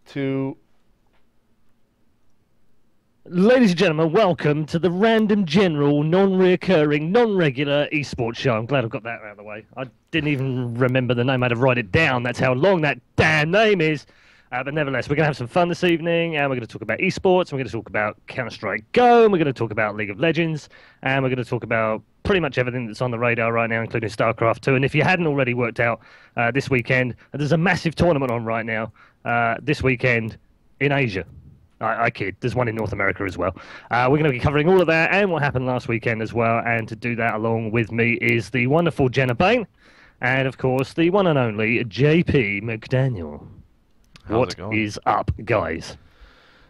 2. Ladies and gentlemen, welcome to the random, general, non-reoccurring, non-regular esports show. I'm glad I've got that out of the way. I didn't even remember the name. I had to write it down. That's how long that damn name is. But nevertheless, we're going to have some fun this evening, and we're going to talk about esports, and we're going to talk about Counter-Strike Go, and we're going to talk about League of Legends, and we're going to talk about pretty much everything that's on the radar right now, including StarCraft 2. And if you hadn't already worked out this weekend, there's a massive tournament on right now this weekend in Asia. I kid. There's one in North America as well. We're going to be covering all of that and what happened last weekend as well. And to do that along with me is the wonderful Genna Bain, and of course the one and only JP McDaniel. How's it going? Is up, guys?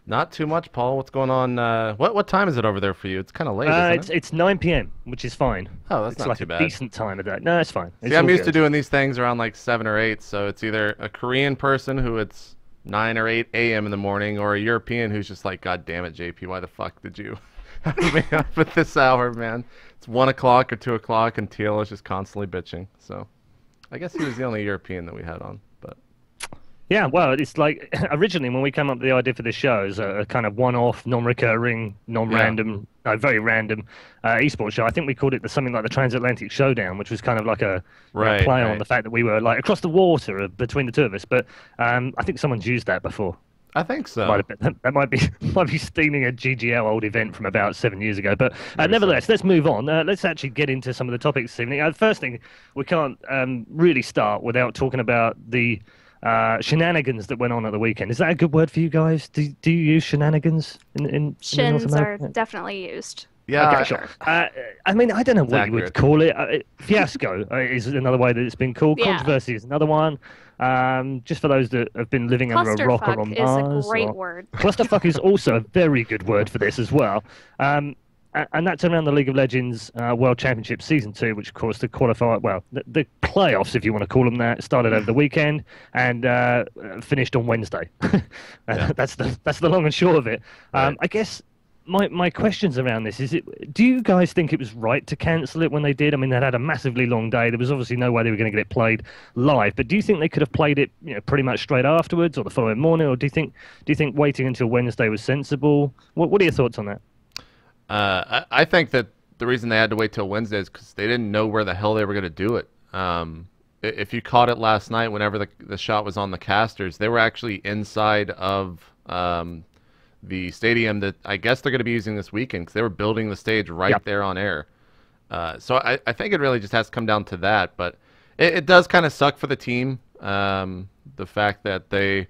Not too much, Paul. What's going on? What time is it over there for you? It's kind of late, isn't it? It's 9 p.m., which is fine. Oh, that's it's not too bad. A decent time of day. No, it's fine. See, I'm used to doing these things around like 7 or 8, so it's either a Korean person who it's 9 or 8 a.m. in the morning, or a European who's just like, God damn it, JP, why the fuck did you have me up at this hour, man? It's 1 o'clock or 2 o'clock, and TL is just constantly bitching. So I guess he was the only European that we had on. But yeah, well, it's like originally when we came up with the idea for this show as a kind of one-off, non-recurring, non-random, very random esports show. I think we called it something like the Transatlantic Showdown, which was kind of like a play on the fact that we were like across the water between the two of us. But I think someone's used that before. I think so. That might be stealing a GGL old event from about 7 years ago. But nevertheless, let's move on. Let's actually get into some of the topics this evening. First thing, we can't really start without talking about the shenanigans that went on at the weekend. Is that a good word for you guys? Do you use shenanigans in Shins North America? are definitely used. Yeah. Okay, sure. I mean, I don't know what you would call it. Fiasco is another way that it's been called. Yeah. Controversy is another one. Just for those that have been living under a rock or on Mars. Is a great word. Clusterfuck is also a very good word for this as well. And that's around the League of Legends World Championship Season 2, which, of course, the playoffs, if you want to call them that, started over the weekend and finished on Wednesday. That's the long and short of it. Right. I guess my questions around this is: do you guys think it was right to cancel it when they did? I mean, they had a massively long day. There was obviously no way they were going to get it played live. But do you think they could have played it, pretty much straight afterwards or the following morning? Or do you think waiting until Wednesday was sensible? What are your thoughts on that? I think that the reason they had to wait till Wednesday is because they didn't know where the hell they were going to do it. If you caught it last night, whenever the shot was on the casters, they were actually inside of the stadium that I guess they're going to be using this weekend, because they were building the stage right there on air. So I think it really just has to come down to that. But it does kind of suck for the team, the fact that they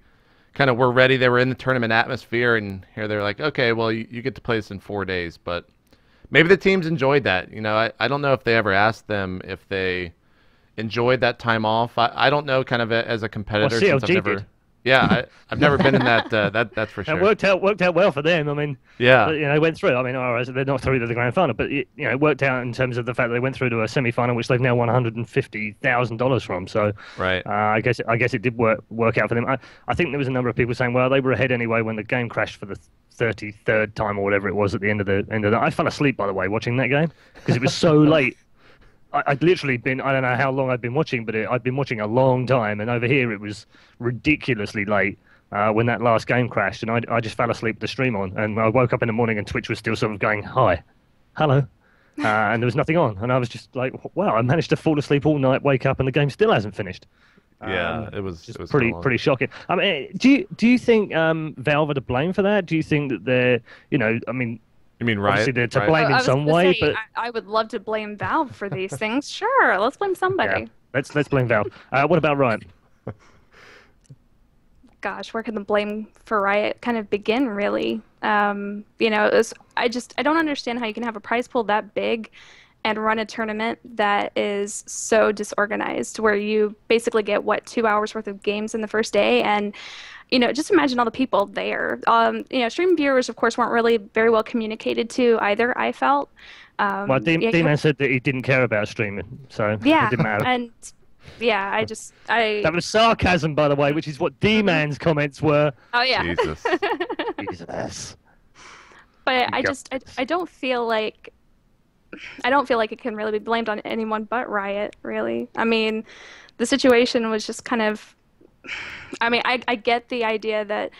kind of were ready. They were in the tournament atmosphere, and here they're like, okay, well, you get to play this in 4 days. But maybe the teams enjoyed that. I don't know if they ever asked them if they enjoyed that time off. I don't know, kind of as a competitor. Well, since I've never. did. Yeah, I've never been in that. That's for sure. It worked out well for them. I mean, yeah, went through. I mean, all right, they're not through to the grand final, but it worked out in terms of the fact that they went through to a semi-final, which they've now won $150,000 from. So, right. I guess it did work out for them. I think there was a number of people saying, well, they were ahead anyway when the game crashed for the 33rd time or whatever it was at the end of the. I fell asleep, by the way, watching that game because it was so late. I'd literally been, I don't know how long I'd been watching, but I'd been watching a long time. And over here, it was ridiculously late when that last game crashed. And I just fell asleep with the stream on. And I woke up in the morning and Twitch was still sort of going, hi, hello. And there was nothing on. And I was just like, wow, I managed to fall asleep all night, wake up, and the game still hasn't finished. Yeah, it was pretty shocking. I mean, do you think Valve are to blame for that? Do you think that they're, I mean, you mean Riot? Obviously, they're to blame in some way, but I would love to blame Valve for these things. Sure, let's blame somebody. Yeah, let's blame Valve. What about Riot? Gosh, where can the blame for Riot kind of begin, really? I don't understand how you can have a prize pool that big and run a tournament that is so disorganized, where you basically get 2 hours worth of games in the first day. And just imagine all the people there. Stream viewers, of course, weren't really very well communicated to either, I felt. Well, D-Man said that he didn't care about streaming, so it didn't matter. And yeah, That was sarcasm, by the way, which is what D-Man's comments were. Oh, yeah. Jesus. Jesus. But I don't feel like it can really be blamed on anyone but Riot, really. I mean, the situation was just kind of I mean, I get the idea that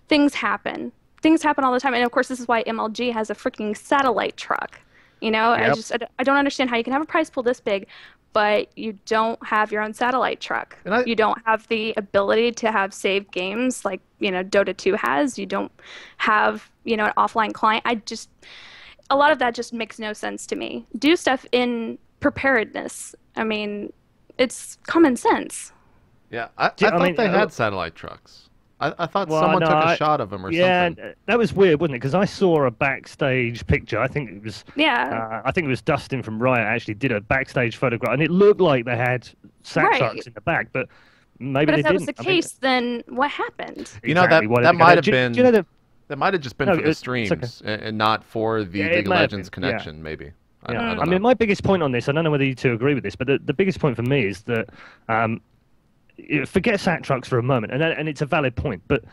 things happen. Things happen all the time. And of course, this is why MLG has a freaking satellite truck. You know, Yep. I don't understand how you can have a prize pool this big, but you don't have your own satellite truck. And I, You don't have the ability to have saved games like, Dota 2 has. You don't have, an offline client. A lot of that just makes no sense to me. Do stuff in preparedness. I mean, it's common sense. yeah, I thought they had satellite trucks. I thought Well, someone no, took a shot of them or something. Yeah, that was weird, wasn't it? Because I saw a backstage picture. I think it was, Yeah. I think it was Dustin from Riot actually did a backstage photograph, and it looked like they had sack Right. trucks in the back, but maybe But they if that didn't. was the I mean, case, then what happened? You know, exactly what that it- might have do been you know the, that might have just been No, for the it's streams okay. and not for the Yeah, it League of may have Legends been, yeah. connection. Maybe. I Yeah. don't I know. mean, my biggest point on this, I don't know whether you two agree with this, but the biggest point for me is that forget sack trucks for a moment, and it's a valid point, but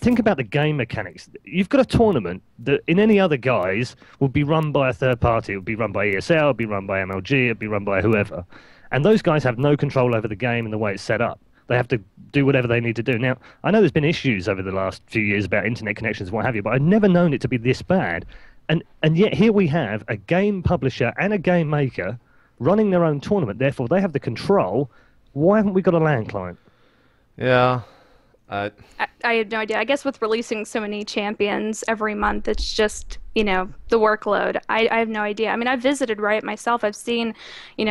think about the game mechanics. You've got a tournament that in any other guise would be run by a third party. It would be run by ESL, it would be run by MLG, it would be run by whoever. And those guys have no control over the game and the way it's set up. They have to do whatever they need to do. Now, I know there's been issues over the last few years about internet connections and what have you, but I've never known it to be this bad. And yet here we have a game publisher and a game maker running their own tournament. Therefore, they have the control. Why haven't we got a LAN client? Yeah. I have no idea. I guess with releasing so many champions every month, it's just, the workload. I have no idea. I mean, I visited Riot myself. I've seen,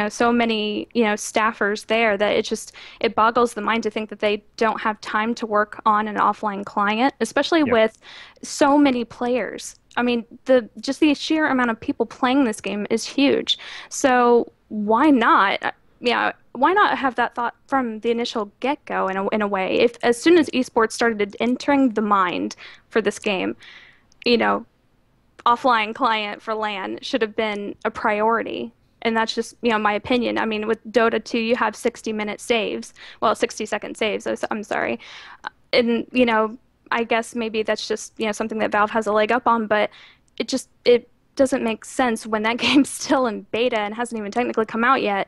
so many, staffers there that it boggles the mind to think that they don't have time to work on an offline client, especially with so many players. I mean, the sheer amount of people playing this game is huge. So why not? Yeah, why not have that thought from the initial get-go in a way? If as soon as esports started entering the mind for this game, offline client for LAN should have been a priority. And that's just, my opinion. I mean, with Dota 2, you have 60-minute saves. Well, 60-second saves, I'm sorry. And, I guess maybe that's just, something that Valve has a leg up on, but it doesn't make sense when that game's still in beta and hasn't even technically come out yet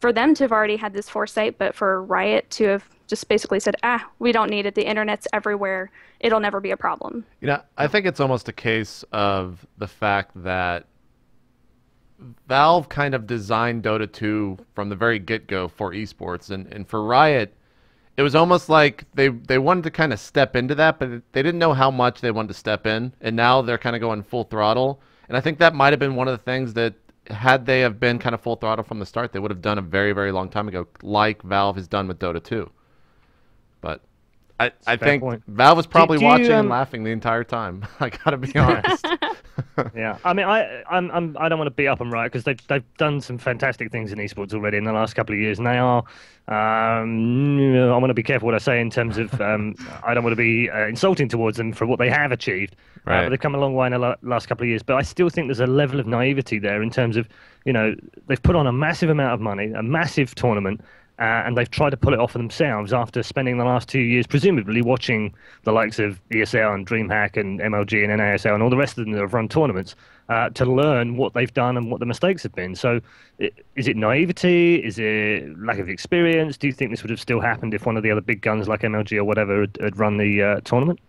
for them to have already had this foresight, but for Riot to have just basically said, we don't need it. The internet's everywhere. It'll never be a problem. I think it's almost a case of the fact that Valve kind of designed Dota 2 from the very get-go for esports, and for Riot, it was almost like they wanted to kind of step into that, but they didn't know how much they wanted to step in, and now they're kind of going full throttle. And I think that might have been one of the things that, had they have been kind of full throttle from the start, they would have done a very, very long time ago, like Valve has done with Dota 2. But I think Valve was probably watching and laughing the entire time. I gotta be honest. Yeah, I mean, I don't want to beat up on Riot because they've done some fantastic things in esports already in the last couple of years, and they are. I want to be careful what I say in terms of I don't want to be insulting towards them for what they have achieved. Right. But they've come a long way in the last couple of years. But I still think there's a level of naivety there in terms of, they've put on a massive amount of money, a massive tournament. And they've tried to pull it off for themselves after spending the last 2 years, presumably watching the likes of ESL and DreamHack and MLG and NASL and all the rest of them that have run tournaments to learn what they've done and what the mistakes have been. So is it naivety? Is it lack of experience? Do you think this would have still happened if one of the other big guns like MLG or whatever had run the tournament?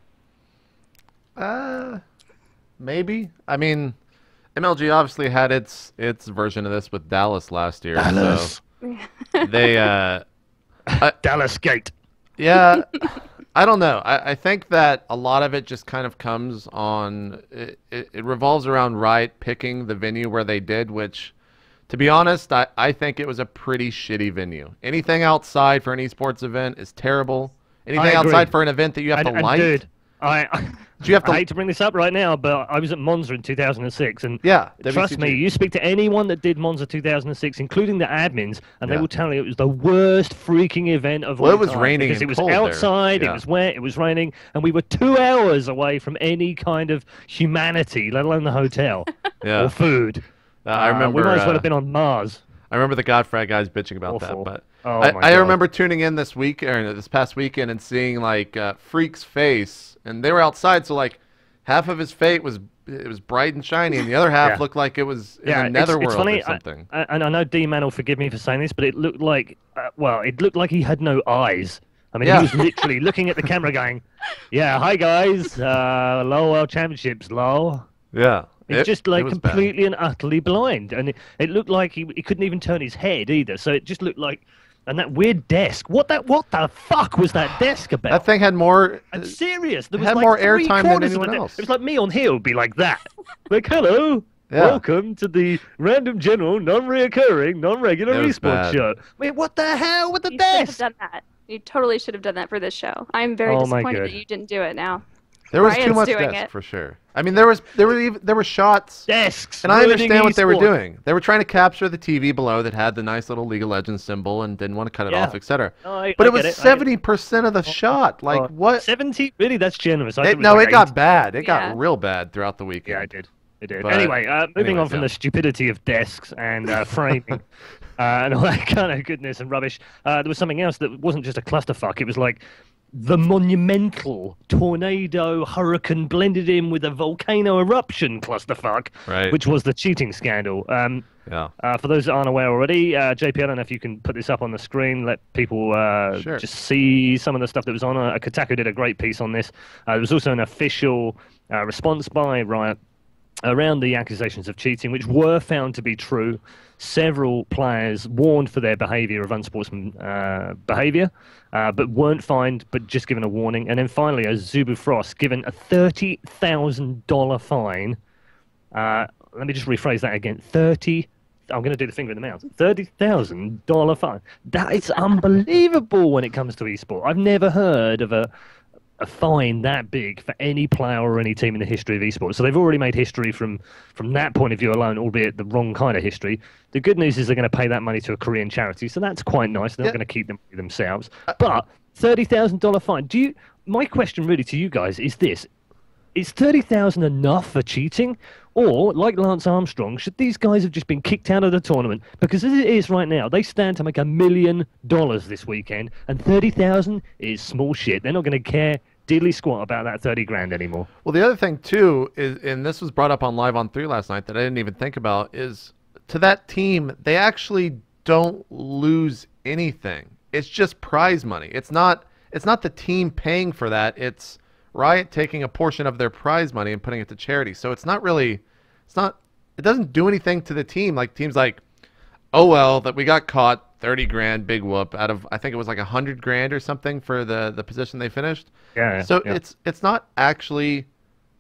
Maybe. I mean, MLG obviously had its version of this with Dallas last year. Dallas. So they Dallas Gate. Yeah, I don't know. I think that a lot of it just kind of comes on it revolves around Riot picking the venue where they did, which, to be honest, I think it was a pretty shitty venue. Anything outside for an esports event is terrible. Anything outside for an event that you have to like. Dude, I hate to bring this up right now, but I was at Monza in 2006, and trust me, WCG. you speak to anyone that did Monza 2006, including the admins, and they will tell you it was the worst freaking event of all time. It was raining because and it was cold outside, there. it was wet, it was raining, and we were 2 hours away from any kind of humanity, let alone the hotel or food. I remember we might as well have been on Mars. I remember the Godfrey guys bitching about Awful. that, but I remember tuning in this past weekend and seeing like Freak's face, and they were outside, so like half of his face was bright and shiny, and the other half looked like it was in the netherworld or something. And I know D-Man will forgive me for saying this, but it looked like it looked like he had no eyes. I mean, Yeah. he was literally looking at the camera going, yeah, hi guys, LOL World Championships, lol. Yeah. It's just like was bad. completely and utterly blind. And it looked like he couldn't even turn his head either. So it just looked like, and that weird desk. What the fuck was that desk about? That thing had more. I'm serious. There It was had like more three airtime than corners of anyone it. else. It was like me on here would be like that. Like, hello, Yeah. welcome to the random general, non-reoccurring, non-regular It was esports bad. show. Wait, what the hell with the You should have desk? done that. You totally should have done that for this show. I'm very Oh my disappointed God. that you didn't do it now. There was too Riot's much doing desk it. for sure. I mean, there were shots. Desks. And I ruining understand what they were esports. doing. They were trying to capture the TV below that had the nice little League of Legends symbol and didn't want to cut it Yeah. off, etc. No, But I it was get it, I get it. 70% of the shot. Like, what? 70? Really? That's generous. I thought It, was no, like it got 80. bad. It Yeah. got real bad throughout the weekend. Yeah, I did. It did. But Anyway, moving on anyways, from yeah. the stupidity of desks and framing and all that kind of goodness and rubbish, there was something else that wasn't just a clusterfuck. It was like the monumental tornado hurricane blended in with a volcano eruption clusterfuck, Right. which was the cheating scandal. Yeah. For those that aren't aware already, JP, I don't know if you can put this up on the screen, let people Sure. just see some of the stuff that was on. Kotaku did a great piece on this. There was also an official response by Riot around the accusations of cheating, which were found to be true. Several players warned for their behaviour of unsportsman behaviour, but weren't fined, but just given a warning. And then finally, a Zubu Frost given a $30,000 fine. Let me just rephrase that again. I'm going to do the finger in the mouth. $30,000 fine. That is unbelievable when it comes to esport. I've never heard of a fine that big for any player or any team in the history of esports. So they've already made history from that point of view alone, albeit the wrong kind of history. The good news is they're going to pay that money to a Korean charity, so that's quite nice. They're not going to keep them themselves. But $30,000 fine. My question really to you guys is this: is 30,000 enough for cheating? Or, like Lance Armstrong, should these guys have just been kicked out of the tournament? Because as it is right now, they stand to make $1 million this weekend, and 30,000 is small shit. They're not going to care diddly squat about that 30 grand anymore. Well, the other thing too is, and this was brought up on Live on 3 last night that I didn't even think about, is to that team, they actually don't lose anything. It's just prize money. It's not the team paying for that. It's Riot taking a portion of their prize money and putting it to charity. So it doesn't do anything to the team. Like teams like, oh well, that we got caught, 30 grand, big whoop, out of, I think it was like 100 grand or something for the position they finished. Yeah. So yeah. it's not actually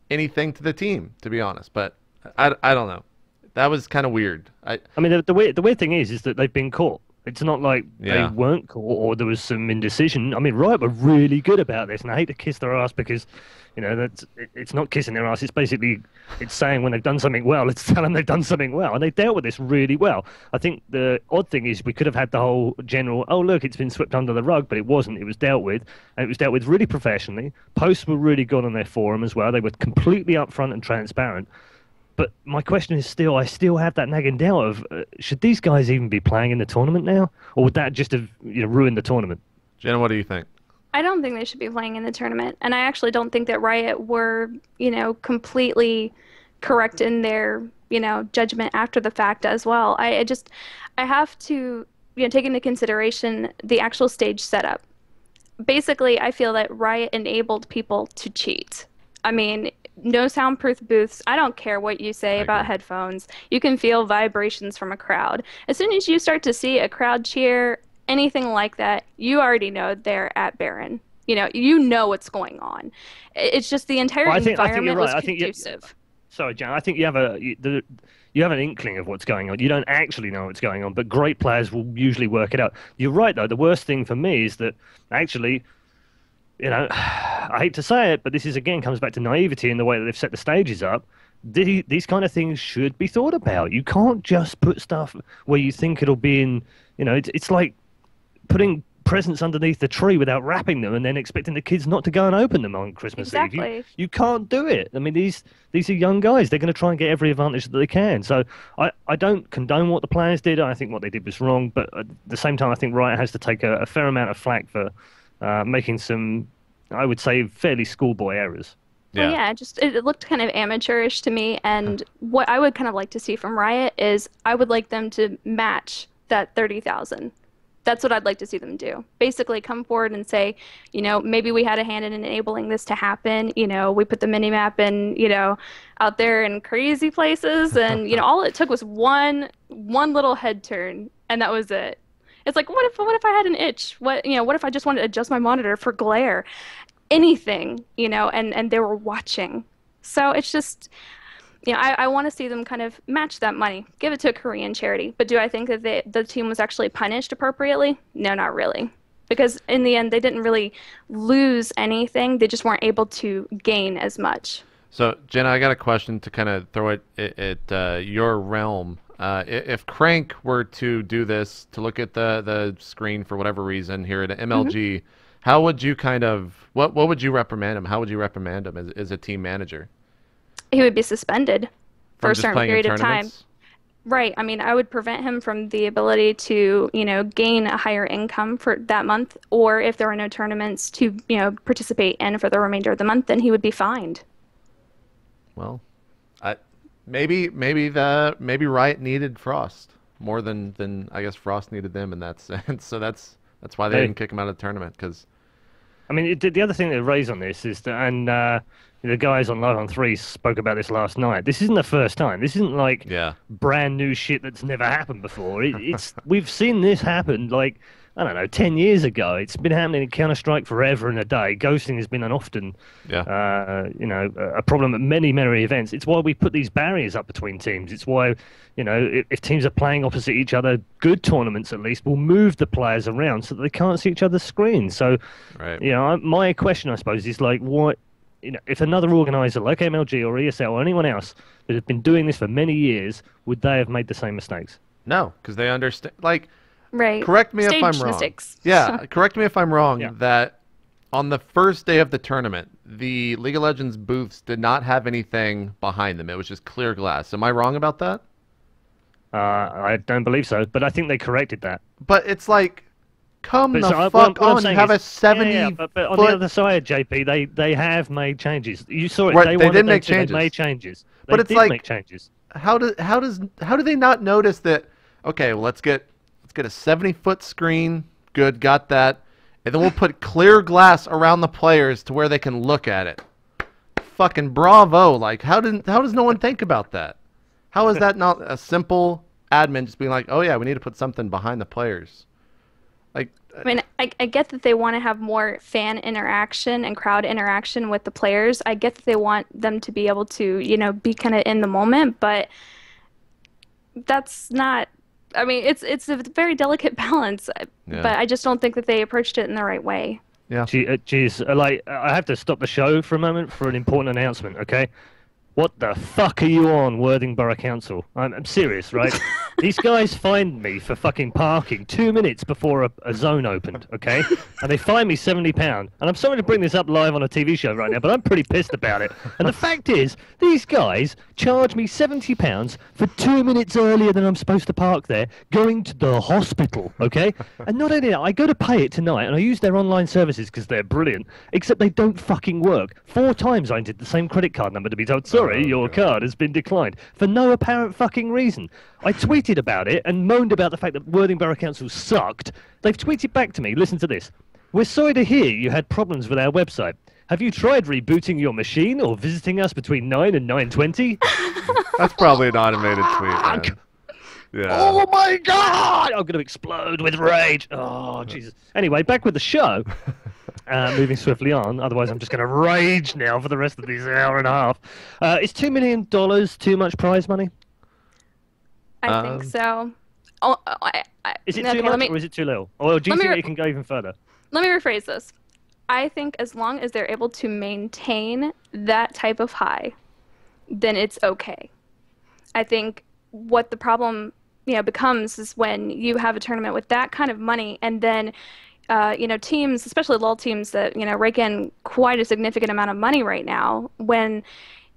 anything to the team, to be honest. But I don't know. That was kind of weird. I mean, the weird thing is that they've been caught. It's not like Yeah. they weren't caught or there was some indecision. I mean, Riot were really good about this, and I hate to kiss their ass because, it's not kissing their ass. It's saying when they've done something well, let's tell them they've done something well, and they dealt with this really well. I think the odd thing is we could have had the whole general, oh look, it's been swept under the rug, but it wasn't. It was dealt with, and it was dealt with really professionally. Posts were really good on their forum as well. They were completely upfront and transparent. But my question is I still have that nagging doubt of, should these guys even be playing in the tournament now? Or would that just have ruined the tournament? Jenna, what do you think? I don't think they should be playing in the tournament, and I actually don't think that Riot were, completely correct in their, judgment after the fact as well. I have to, take into consideration the actual stage setup. Basically, I feel that Riot enabled people to cheat. I mean, no soundproof booths. I don't care what you say about headphones. You can feel vibrations from a crowd. As soon as you start to see a crowd cheer, anything like that, you already know they're at Bain. You know what's going on. It's just the entire environment was conducive. Sorry, Jan. I think you have an inkling of what's going on. You don't actually know what's going on, but great players will usually work it out. You're right, though. The worst thing for me is that actually, I hate to say it, but this again comes back to naivety in the way that they've set the stages up. These kind of things should be thought about. You can't just put stuff where you think it'll be in, it's like putting presents underneath the tree without wrapping them and then expecting the kids not to go and open them on Christmas Eve. You can't do it. I mean, these are young guys. They're going to try and get every advantage that they can. So I don't condone what the players did. I think what they did was wrong. But at the same time, I think Riot has to take a fair amount of flack for making some, I would say, fairly schoolboy errors. Well, yeah, it looked kind of amateurish to me, and what I would kind of like to see from Riot is I would like them to match that 30,000. That's what I'd like to see them do. Basically come forward and say, you know, maybe we had a hand in enabling this to happen. You know, we put the minimap in, you know, out there in crazy places, and you know, all it took was one little head turn, and that was it. It's like, what if I had an itch? What, you know, what if I just wanted to adjust my monitor for glare? Anything, you know, and they were watching. So it's just, you know, I want to see them kind of match that money, give it to a Korean charity. But do I think that the team was actually punished appropriately? No, not really. Because in the end, they didn't really lose anything. They just weren't able to gain as much. So, Genna, I got a question to kind of throw it at your realm. If Crank were to do this, to look at the screen for whatever reason here at MLG, how would you kind of, what would you reprimand him? How would you reprimand him as a team manager? He would be suspended for a just certain playing in period of time. tournaments? Right. I mean, I would prevent him from the ability to, you know, gain a higher income for that month, or if there are no tournaments to, you know, participate in for the remainder of the month, then he would be fined. Well, maybe Riot needed Frost more than I guess Frost needed them in that sense. So that's why they didn't kick him out of the tournament. Because I mean, the other thing to raise on this is that, and the guys on Live on 3 spoke about this last night. This isn't the first time. This isn't like brand new shit that's never happened before. It's we've seen this happen, like, I don't know, 10 years ago. It's been happening in Counter-Strike forever and a day. Ghosting has been an often, you know, a problem at many events. It's why we put these barriers up between teams. It's why, you know, if teams are playing opposite each other, good tournaments at least, will move the players around so that they can't see each other's screens. So, you know, my question, I suppose, is like, what, you know, if another organizer like MLG or ESL or anyone else that have been doing this for many years, would they have made the same mistakes? No, because they understand. Like, right. Correct me if I'm wrong. Mistakes. Yeah, correct me if I'm wrong. That on the first day of the tournament, the League of Legends booths did not have anything behind them. It was just clear glass. Am I wrong about that? I don't believe so, but I think they corrected that. But it's like, come But the so fuck what I'm on! You saying have is- a 70 but on foot. the other side, JP, they have made changes. You saw it. Right, they one did and day make two, changes. They made changes. But They it's did like- make changes. How do they not notice that? Okay, well, let's get a 70-foot screen. Good, got that. And then we'll put clear glass around the players to where they can look at it. Fucking bravo! Like, how does no one think about that? How is that not a simple admin just being like, oh yeah, we need to put something behind the players? Like, I mean, I get that they want to have more fan interaction and crowd interaction with the players. I get that they want them to be able to, you know, be kind of in the moment, but that's not. I mean, it's a very delicate balance, but I just don't think that they approached it in the right way. yeah. Geez, like, I have to stop the show for a moment for an important announcement, okay? What the fuck are you on, Worthing Borough Council? I'm serious, right? These guys fined me for fucking parking 2 minutes before a zone opened, okay? And they fined me £70. And I'm sorry to bring this up live on a TV show right now, but I'm pretty pissed about it. And the fact is, these guys charged me £70 for 2 minutes earlier than I'm supposed to park there, going to the hospital, okay? And not only that, I go to pay it tonight, and I use their online services because they're brilliant, except they don't fucking work. 4 times I entered the same credit card number to be told, sorry, your card has been declined, for no apparent fucking reason. I tweeted about it and moaned about the fact that Worthing Borough Council sucked. They've tweeted back to me, listen to this. We're sorry to hear you had problems with our website. Have you tried rebooting your machine or visiting us between 9 and 9:20? That's probably an automated tweet, man. Yeah. Oh my god! I'm going to explode with rage. Oh, Jesus. Anyway, back with the show. Moving swiftly on, otherwise I'm just going to rage now for the rest of this hour and a half. Is $2 million too much prize money? I think so. Oh, Is it okay, too much or is it too little? Or do you think it can go even further? Let me rephrase this. I think as long as they're able to maintain that type of high, then it's okay. I think what the problem, you know, becomes is when you have a tournament with that kind of money, and then you know, teams, especially LoL teams that, you know, rake in quite a significant amount of money right now, when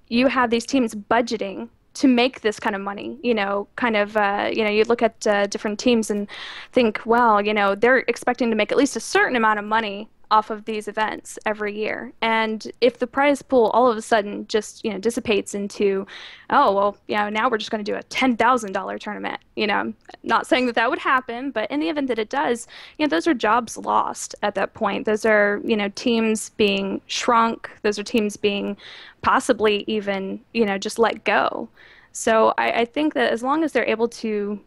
you have these teams budgeting to make this kind of money, you know, kind of, you know, you look at different teams and think, well, you know, they're expecting to make at least a certain amount of money off of these events every year. And if the prize pool all of a sudden just, dissipates into, oh, well, now we're just going to do a $10,000 tournament. I'm not saying that would happen, but in the event that it does, those are jobs lost at that point. Those are, teams being shrunk. Those are teams being possibly even, just let go. So I think that as long as they're able to,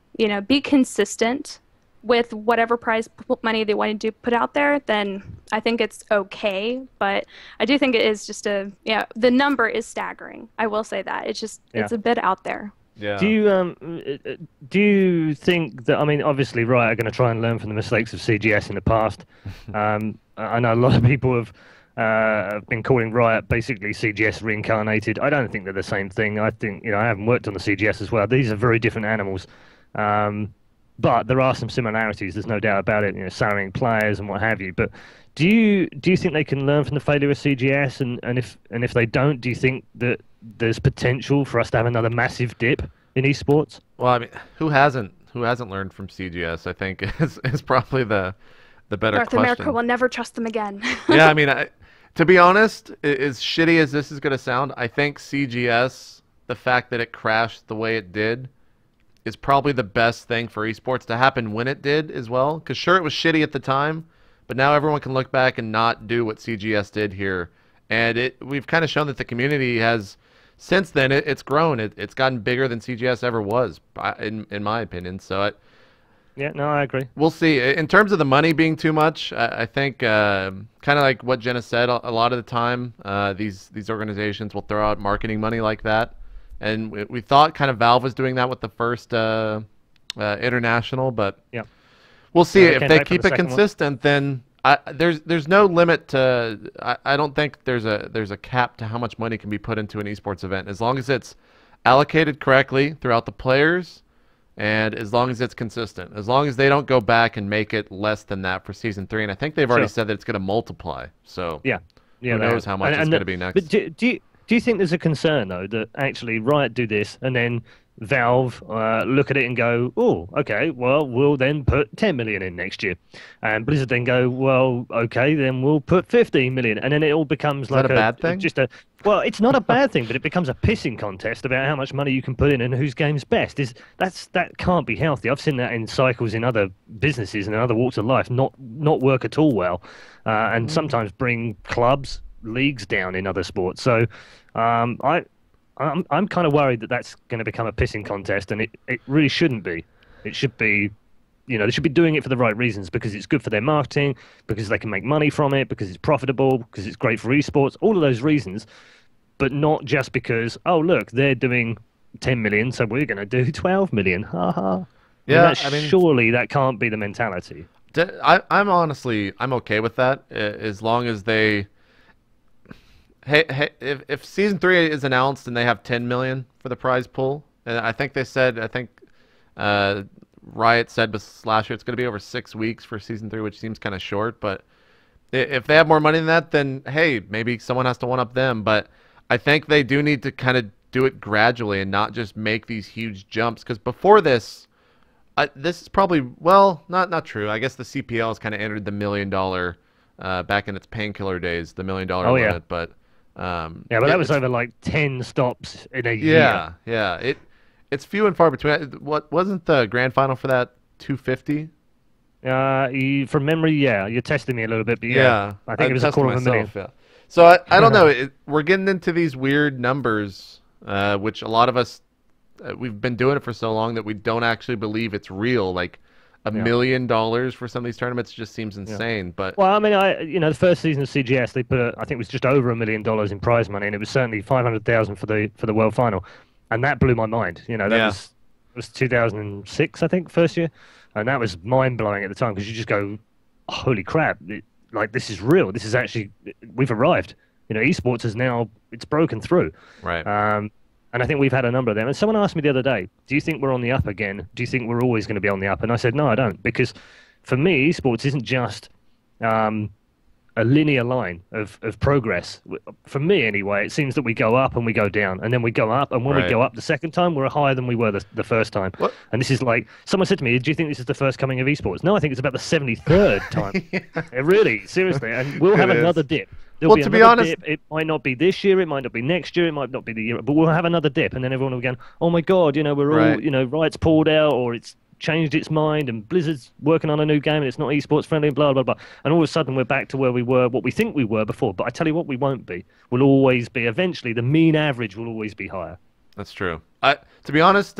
be consistent with whatever prize money they wanted to put out there, then I think it's okay. But I do think it is just the number is staggering. I will say that. It's a bit out there. Yeah. Do you think that, obviously Riot are going to try and learn from the mistakes of CGS in the past. I know a lot of people have been calling Riot basically CGS reincarnated. I don't think they're the same thing. I think, I haven't worked on the CGS as well. These are very different animals. But there are some similarities, there's no doubt about it, salarying players and what have you. But do you think they can learn from the failure of CGS? And if they don't, do you think that there's potential for us to have another massive dip in esports? Well, who hasn't learned from CGS, I think, is probably the better North question. America will never trust them again. Yeah, to be honest, as shitty as this is going to sound, I think CGS, the fact that it crashed the way it did, is probably the best thing for esports to happen when it did as well. Because sure, it was shitty at the time, but now everyone can look back and not do what CGS did here. And we've kind of shown that the community has, since then, it's grown. It's gotten bigger than CGS ever was, in my opinion. So yeah, no, I agree. We'll see. In terms of the money being too much, I think kind of like what Genna said, a lot of the time these organizations will throw out marketing money like that. And we thought kind of Valve was doing that with the first international, but yeah, we'll see. If they keep it consistent, then there's no limit to. I don't think there's a cap to how much money can be put into an esports event, as long as it's allocated correctly throughout the players, and as long as it's consistent. As long as they don't go back and make it less than that for season 3, and I think they've already said that it's going to multiply. So yeah, who knows how much it's going to be next. But do you think there's a concern, though, that actually Riot do this and then Valve look at it and go, oh, okay, well, we'll then put 10 million in next year. And Blizzard then go, well, okay, then we'll put 15 million. And then it all becomes like a bad thing? Well, it's not a bad thing, but it becomes a pissing contest about how much money you can put in and whose game's best. That can't be healthy. I've seen that in cycles in other businesses and in other walks of life not work at all well, and sometimes bring clubs, leagues down in other sports. So I'm kind of worried that that's going to become a pissing contest, and it really shouldn't be. It should be, they should be doing it for the right reasons, because it's good for their marketing, because they can make money from it, because it's profitable, because it's great for esports, all of those reasons, but not just because, oh, look, they're doing 10 million, so we're going to do 12 million. Ha ha. Yeah, surely that can't be the mentality. I'm okay with that, as long as they... Hey, if season 3 is announced and they have 10 million for the prize pool, and I think Riot said last year it's going to be over 6 weeks for season 3, which seems kind of short. But if they have more money than that, then hey, maybe someone has to one-up them. But I think they do need to kind of do it gradually and not just make these huge jumps. Because before this, this is probably, well, not true. I guess the CPL has kind of entered the $1 million back in its painkiller days, the $1 million limit. Yeah. But but that was over like 10 stops in a year. Yeah. It's few and far between. What wasn't the grand final for that 250? From memory, yeah. You're testing me a little bit, but yeah. I think it was a quarter of a million. Yeah. So I don't know. We're getting into these weird numbers, which a lot of us we've been doing it for so long that we don't actually believe it's real. Like $1 million for some of these tournaments just seems insane. But well, the first season of CGS they put, I think it was just over $1 million in prize money, and it was certainly 500,000 for the world final, and that blew my mind. That was 2006, I think, first year, and that was mind blowing at the time, because you just go, holy crap, this is real. This is actually, we've arrived. Esports is now, it's broken through. Right. And I think we've had a number of them. And someone asked me the other day, do you think we're on the up again? Do you think we're always going to be on the up? And I said, no, I don't. Because for me, esports isn't just a linear line of progress. For me, anyway, it seems that we go up and we go down, and then we go up, and when we Right. go up the second time, we're higher than we were the first time. What? And this is like, someone said to me, do you think this is the first coming of esports? No, I think it's about the 73rd time. Really, seriously. And we'll have It is. another dip. There'll Well, be to be another honest- dip. It might not be this year, it might not be next year, it might not be the year, but we'll have another dip, and then everyone will go, oh my God, we're all, Right. Riot's pulled out, or it's changed its mind, and Blizzard's working on a new game, and it's not esports friendly, and blah, blah, blah. And all of a sudden, we're back to where we were, what we think we were before. But I tell you what, we won't be. We'll always be, eventually, the mean average will always be higher. That's true. To be honest,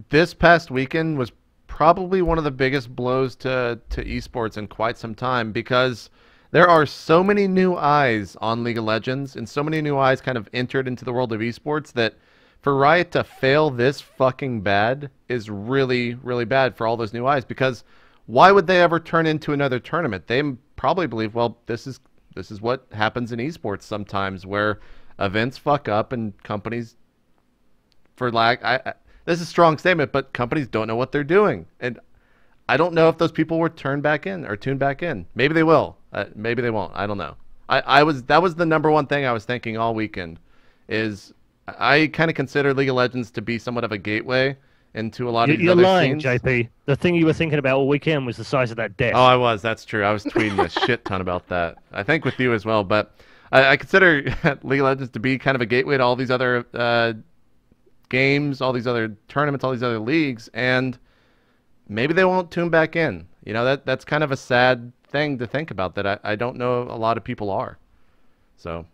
this past weekend was probably one of the biggest blows to esports in quite some time, because there are so many new eyes on League of Legends and so many new eyes kind of entered into the world of esports that for Riot to fail this fucking bad is really, really bad for all those new eyes, because why would they ever turn into another tournament? They probably believe, well, this is what happens in esports sometimes, where events fuck up and companies, for lack, this is a strong statement, but companies don't know what they're doing. And I don't know if those people were turned back in or tuned back in. Maybe they will. Maybe they won't. I don't know. That was the number one thing I was thinking all weekend. Is I kind of consider League of Legends to be somewhat of a gateway into a lot of these You're other lying, scenes. JP. The thing you were thinking about all weekend was the size of that desk. Oh, I was. That's true. I was tweeting a shit ton about that. I think with you as well. But I consider League of Legends to be kind of a gateway to all these other games, all these other tournaments, all these other leagues, and maybe they won't tune back in. That's kind of a sad thing to think about, that I don't know a lot of people are. So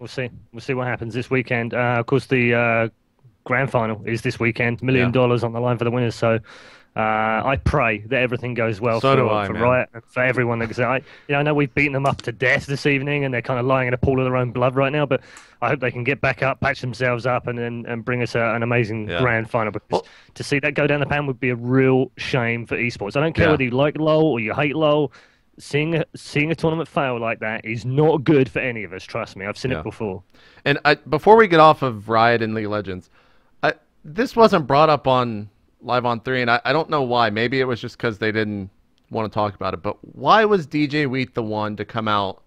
We'll see. We'll see what happens this weekend. Of course, the grand final is this weekend. $1 million on the line for the winners. So I pray that everything goes well So do for I, man. Riot and for everyone. I know we've beaten them up to death this evening, and they're kind of lying in a pool of their own blood right now. But I hope they can get back up, patch themselves up, and bring us an amazing grand final. Because to see that go down the pan would be a real shame for esports. I don't care whether you like LoL or you hate LoL. Seeing a tournament fail like that is not good for any of us. Trust me, I've seen it before. And before we get off of Riot and League of Legends, this wasn't brought up on Live on 3, and I don't know why. Maybe it was just because they didn't want to talk about it. But why was DJ Wheat the one to come out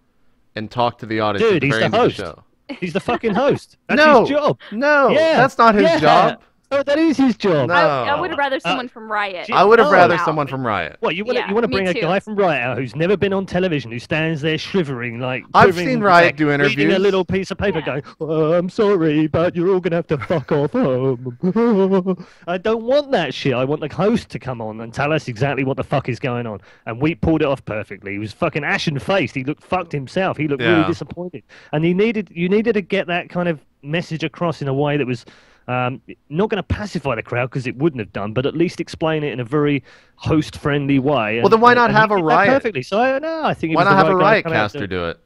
and talk to the audience at Dude, the he's very the end of the host. show? He's the fucking host. That's No, his job. No, Yeah, that's not his job. Oh, that is his job. No. I would have rather someone from Riot. I would have Oh. rather out. someone from Riot. What, you want Yeah, to me bring a too. guy from Riot out who's never been on television, who stands there shivering like I've quivering, seen Riot like, do reading interviews. a little piece of paper going, oh, I'm sorry, but you're all gonna have to fuck off home. I don't want that shit. I want the host to come on and tell us exactly what the fuck is going on. And we pulled it off perfectly. He was fucking ashen faced. He looked fucked himself. He looked really disappointed. And you needed to get that kind of message across in a way that was not going to pacify the crowd, because it wouldn't have done, but at least explain it in a very host-friendly way. Well, then why not and have he a did that Riot? Perfectly. So I think. Why not have a Riot caster do it?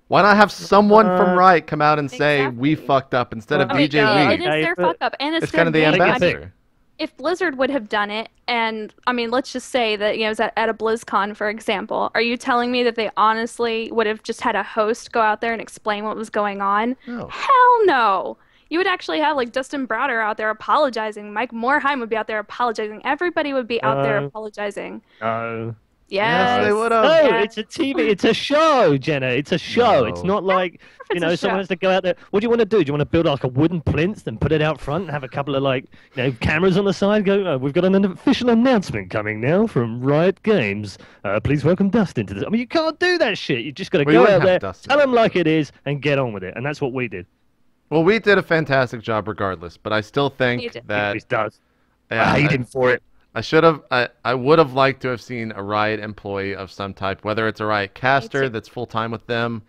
Why not have someone from Riot come out and say we fucked up instead of DJ It Wheat? is their fuck up, and It's their kind of the game. ambassador. If Blizzard would have done it, and I mean, let's just say that it was at a BlizzCon, for example, are you telling me that they honestly would have just had a host go out there and explain what was going on? No. Hell no. You would actually have like Dustin Browder out there apologizing. Mike Morheim would be out there apologizing. Everybody would be out there apologizing. No. Yes. Yes, they would have. No, Yeah. it's a TV. It's a show, Jenna. It's a show. No. It's not like It's a someone show. has to go out there. What do you want to do? Do you want to build like a wooden plinth and put it out front and have a couple of cameras on the side? Go. We've got an official announcement coming now from Riot Games. Please welcome Dustin to this. I mean, you can't do that shit. You just got to We go wouldn't out have there, Dustin. tell them like it is, and get on with it. And that's what we did. Well, we did a fantastic job regardless, but I still You think did. that It does. yeah, I hate him for it. I would have liked to have seen a Riot employee of some type, whether it's a Riot caster too. that's full time with them.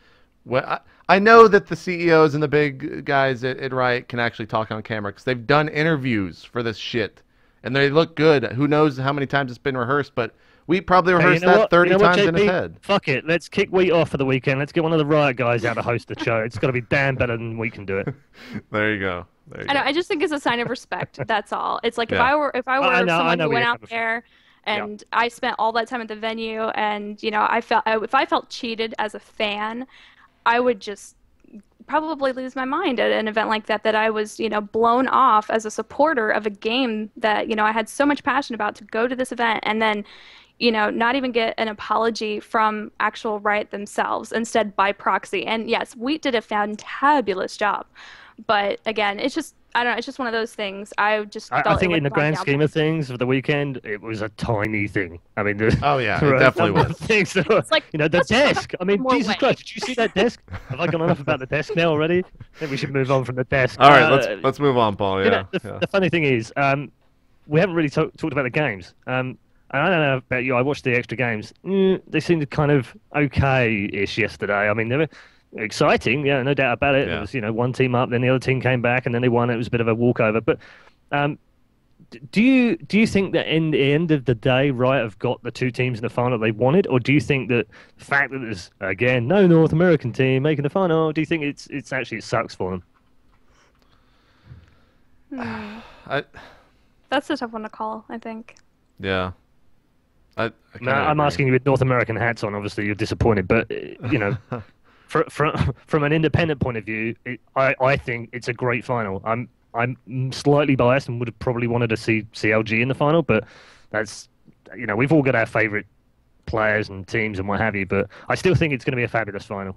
I know that the CEOs and the big guys at Riot can actually talk on camera because they've done interviews for this shit, and they look good. Who knows how many times it's been rehearsed, but we probably Hey, rehearsed you know that what? 30 You know what, times in his JP? head. Fuck it. Let's kick Wheat off for the weekend. Let's get one of the Riot guys out to host the show. It's got to be damn better than we can do it. There you go. There you I know. go. I just think it's a sign of respect. That's all. It's like Yeah. if I were I know someone who where went you're out coming from. there and I spent all that time at the venue, and if I felt cheated as a fan, I would just probably lose my mind at an event like that. That I was blown off as a supporter of a game that I had so much passion about to go to this event, and then not even get an apology from actual Riot themselves, instead by proxy. And yes, Wheat did a fantabulous job. But again, it's just, I don't know, it's just one of those things. I just I felt it think in went the by grand scheme of downpoint. things for the weekend, it was a tiny thing. I mean, Oh yeah, there it were a definitely number was. of things that were, It's like, the let's just desk. I mean, more Jesus weight. Christ, did you see that desk? Have I gone enough about the desk now already? I think we should move on from the desk. All right, let's move on, Paul. Yeah, yeah. The funny thing is, we haven't really talked about the games. And I don't know about you. I watched the extra games. They seemed kind of okay-ish yesterday. I mean, they were exciting, yeah, no doubt about it. Yeah. It was, one team up, then the other team came back, and then they won. It was a bit of a walkover. But do you think that in the end of the day, Riot have got the two teams in the final they wanted, or do you think that the fact that there's again no North American team making the final, do you think it's actually it sucks for them? That's a tough one to call, I think. Yeah. I No, I'm asking you with North American hats on. Obviously, you're disappointed, but from an independent point of view, I think it's a great final. I'm slightly biased and would have probably wanted to see CLG in the final, but that's we've all got our favorite players and teams and what have you. But I still think it's going to be a fabulous final.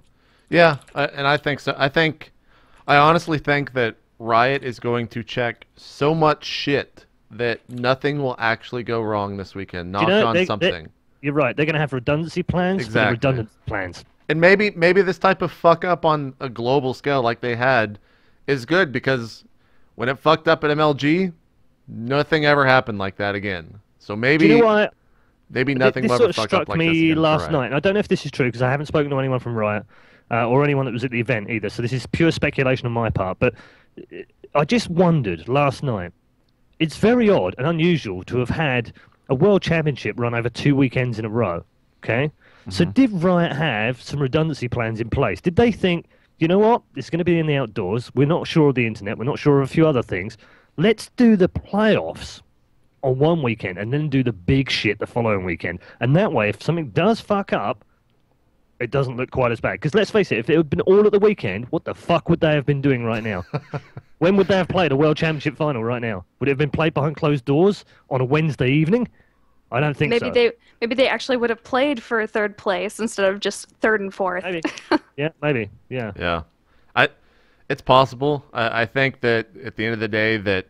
Yeah, and I think so. I honestly think that Riot is going to check so much shit that nothing will actually go wrong this weekend. Knock on something. You're right. They're going to have redundancy plans. Exactly. For the redundant plans. And maybe this type of fuck up on a global scale like they had is good, because when it fucked up at MLG, nothing ever happened like that again. So maybe Do you know what? maybe nothing This will sort ever of fuck struck up like me this again for last Riot. night. And I don't know if this is true because I haven't spoken to anyone from Riot or anyone that was at the event either. So this is pure speculation on my part. But I just wondered last night. It's very odd and unusual to have had a World Championship run over 2 weekends in a row. Okay? So did Riot have some redundancy plans in place? Did they think, you know what, it's going to be in the outdoors, we're not sure of the internet, we're not sure of a few other things, let's do the playoffs on one weekend and then do the big shit the following weekend. And that way, if something does fuck up, it doesn't look quite as bad. Because let's face it, if it had been all at the weekend, what the fuck would they have been doing right now? When would they have played a World Championship final right now? Would it have been played behind closed doors on a Wednesday evening? I don't think so. Maybe they actually would have played for third place instead of just third and fourth. Maybe. Yeah, maybe. Yeah. Yeah. It's possible. I think that at the end of the day that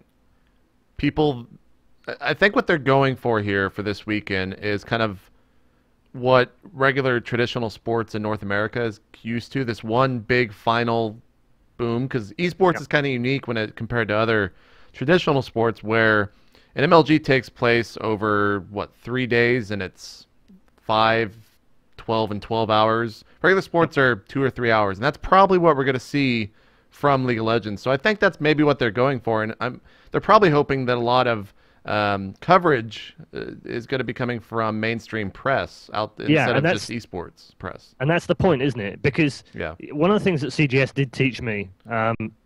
I think what they're going for here for this weekend is kind of what regular traditional sports in North America is used to, this one big final boom, because esports is kind of unique when it compared to other traditional sports where an MLG takes place over 3 days and it's 5, 12 and 12 hours. Regular sports are 2 or 3 hours, and that's probably what we're going to see from League of Legends. So I think that's maybe what they're going for, and they're probably hoping that a lot of coverage is going to be coming from mainstream press instead of just esports press. And that's the point, isn't it? Because one of the things that CGS did teach me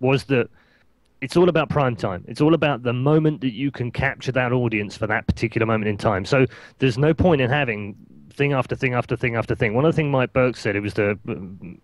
was that it's all about prime time. It's all about the moment that you can capture that audience for that particular moment in time. So there's no point in having thing after thing after thing after thing. One of the things Mike Burke said, who was the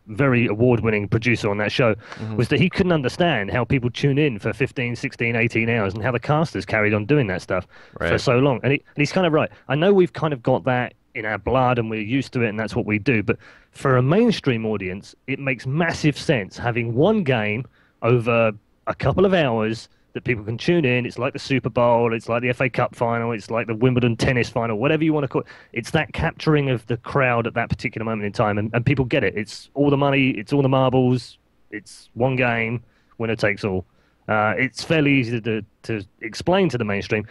very award-winning producer on that show, was that he couldn't understand how people tune in for 15, 16, 18 hours and how the casters carried on doing that stuff for so long. And he's kind of right. I know we've kind of got that in our blood and we're used to it and that's what we do. But for a mainstream audience, it makes massive sense having one game over a couple of hours that people can tune in. It's like the Super Bowl, it's like the FA Cup final, it's like the Wimbledon tennis final, whatever you want to call it. It's that capturing of the crowd at that particular moment in time, and people get it. It's all the money, it's all the marbles, it's one game, winner takes all. It's fairly easy to explain to the mainstream.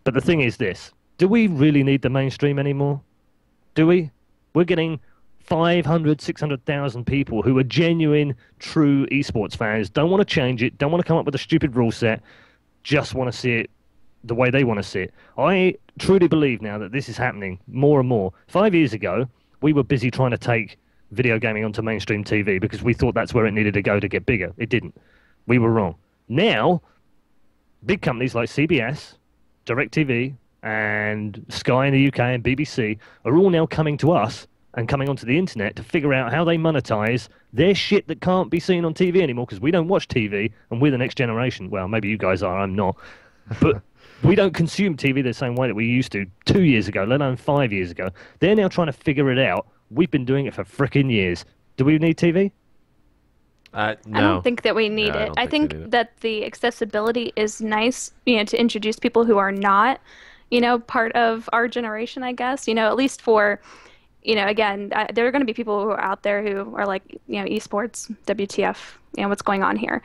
But the thing is this, do we really need the mainstream anymore? Do we? We're getting 500, 600,000 people who are genuine, true esports fans, don't want to change it, don't want to come up with a stupid rule set, just want to see it the way they want to see it. I truly believe now that this is happening more and more. 5 years ago, we were busy trying to take video gaming onto mainstream TV because we thought that's where it needed to go to get bigger. It didn't. We were wrong. Now, big companies like CBS, DirecTV, and Sky in the UK and BBC are all now coming to us and coming onto the internet to figure out how they monetize their shit that can't be seen on TV anymore because we don't watch TV and we're the next generation. Well, maybe you guys are, I'm not. But we don't consume TV the same way that we used to 2 years ago, let alone 5 years ago. They're now trying to figure it out. We've been doing it for frickin' years. Do we need TV? No. I don't think that we need Yeah, I it. don't I think we think need it. that the accessibility is nice, to introduce people who are not, part of our generation, I guess. At least for, again, there are going to be people who are out there who are like, esports, WTF, what's going on here.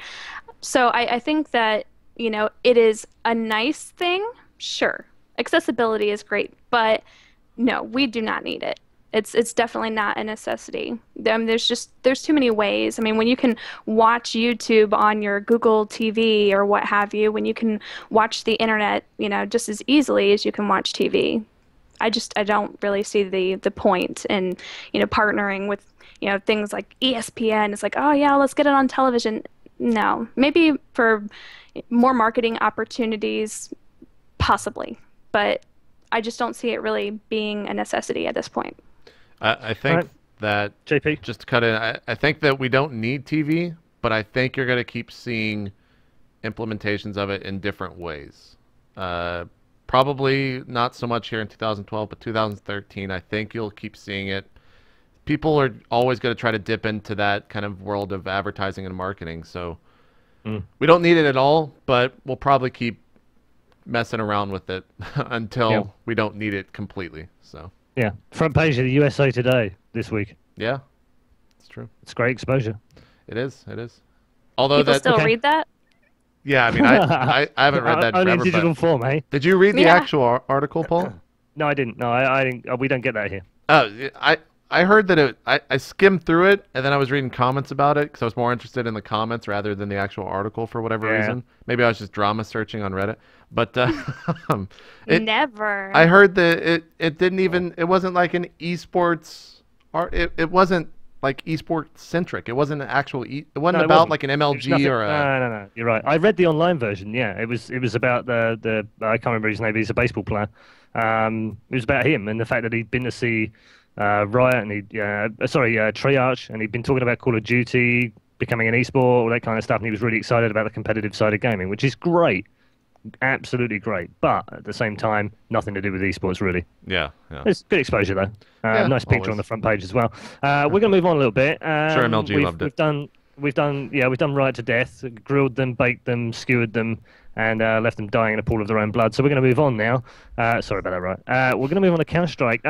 So I think that, it is a nice thing. Sure. Accessibility is great, but no, we do not need it. It's definitely not a necessity. There's too many ways. I mean, when you can watch YouTube on your Google TV or what have you, when you can watch the internet, just as easily as you can watch TV, I don't really see the point in, partnering with, things like ESPN. It's like, oh yeah, let's get it on television. No, maybe for more marketing opportunities, possibly, but I just don't see it really being a necessity at this point. I think Right. that JP? just to cut in, I think that we don't need TV, but I think you're going to keep seeing implementations of it in different ways. Probably not so much here in 2012, but 2013, I think you'll keep seeing it. People are always going to try to dip into that kind of world of advertising and marketing, so we don't need it at all, but we'll probably keep messing around with it until we don't need it completely. So Yeah. Front page of the USA Today this week. yeah, it's true. It's great exposure. It is. It is. Although People that, still okay. read that? yeah, I mean, I haven't read that Only in forever. digital But form, eh? did you read the Yeah. actual article, Paul? No, I didn't. No, I didn't. We don't get that here. I heard that I skimmed through it and then I was reading comments about it because I was more interested in the comments rather than the actual article for whatever Yeah. reason. Maybe I was just drama searching on Reddit. But Never. I heard that it didn't even, it wasn't like an esports art. It wasn't like esports centric. It wasn't an actual it wasn't No, it about wasn't. like an It was MLG nothing- or a. No. You're right. I read the online version. Yeah, it was about the I can't remember his name. But he's a baseball player. It was about him and the fact that he'd been to see Riot and Triarch, and he'd been talking about Call of Duty becoming an esport, all that kind of stuff, and he was really excited about the competitive side of gaming, which is great, absolutely great. But at the same time, nothing to do with esports really. Yeah. It's good exposure though. Yeah, Nice picture always. on the front page as well. We're going to move on a little bit. Sure, MLG loved it. We've done Riot to death, grilled them, baked them, skewered them, and left them dying in a pool of their own blood. So we're going to move on now. Sorry about that, right? We're going to move on to Counter-Strike.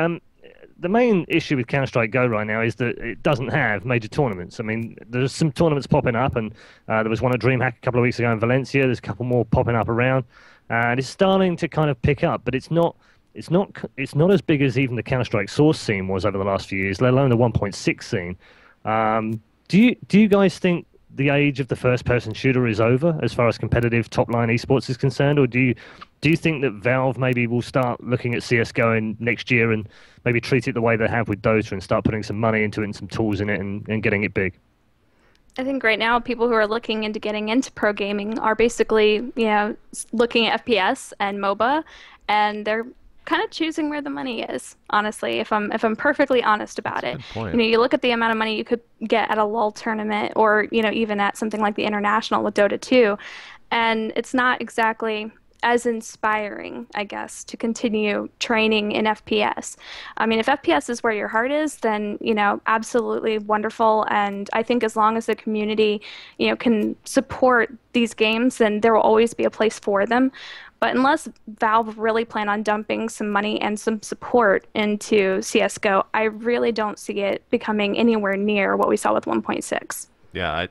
The main issue with Counter-Strike Go right now is that it doesn't have major tournaments. I mean, there's some tournaments popping up, and there was one at DreamHack a couple of weeks ago in Valencia. There's a couple more popping up around, and it's starting to kind of pick up, but it's not as big as even the Counter-Strike Source scene was over the last few years, let alone the 1.6 scene. Do you guys think the age of the first-person shooter is over as far as competitive top-line esports is concerned, or do you think that Valve maybe will start looking at CS:GO in next year and maybe treat it the way they have with Dota and start putting some money into it and some tools in it and getting it big? I think right now people who are looking into getting into pro gaming are basically, looking at FPS and MOBA, and they're kind of choosing where the money is, honestly, if I'm perfectly honest about it. Good point. You look at the amount of money you could get at a LoL tournament or, even at something like the International with Dota 2, and it's not exactly as inspiring, I guess, to continue training in FPS. I mean, if FPS is where your heart is, then, absolutely wonderful. And I think as long as the community, can support these games, then there will always be a place for them. But unless Valve really plan on dumping some money and some support into CS:GO, I really don't see it becoming anywhere near what we saw with 1.6. Yeah,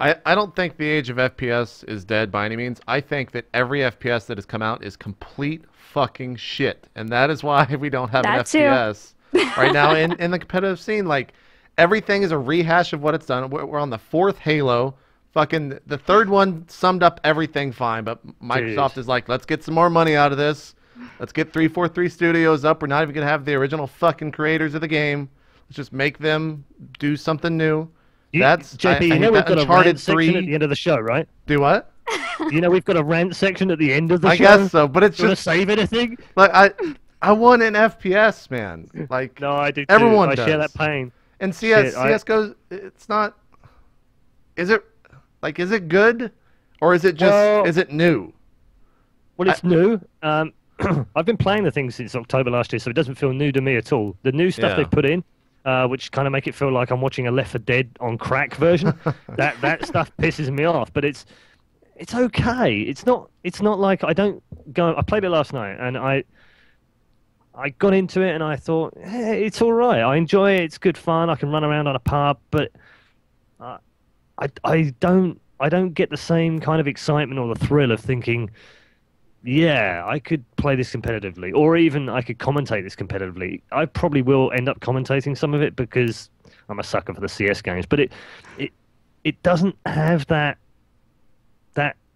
I don't think the age of FPS is dead by any means. I think that every FPS that has come out is complete fucking shit. And that is why we don't have an That too. FPS right now in the competitive scene. Like, everything is a rehash of what it's done. We're on the fourth Halo. Fucking the third one summed up everything fine, but Microsoft is like, let's get some more money out of this. Let's get 343 Studios up. We're not even going to have the original fucking creators of the game. Let's just make them do something new. That's JP, I hate we've that. got a Uncharted rant section 3. at the end of the show, right? Do what? We've got a rant section at the end of the I show. guess so, but it's Do you want just to save anything? like I want an FPS, man. Like, No, I do too. everyone I does. share that pain. And Shit, CS:GO, it's not. Is it good, or is it just Well- is it new? Well, it's new. I've been playing the thing since October last year, so it doesn't feel new to me at all. The new stuff Yeah. they've put in, which kind of make it feel like I'm watching a Left 4 Dead on crack version, that stuff pisses me off. But it's okay. It's not like I don't go. I played it last night, and I got into it, and I thought it's all right. I enjoy it. It's good fun. I can run around on a pub, but I don't get the same kind of excitement or the thrill of thinking, yeah, I could play this competitively, or even I could commentate this competitively. I probably will end up commentating some of it because I'm a sucker for the CS games, but it doesn't have that.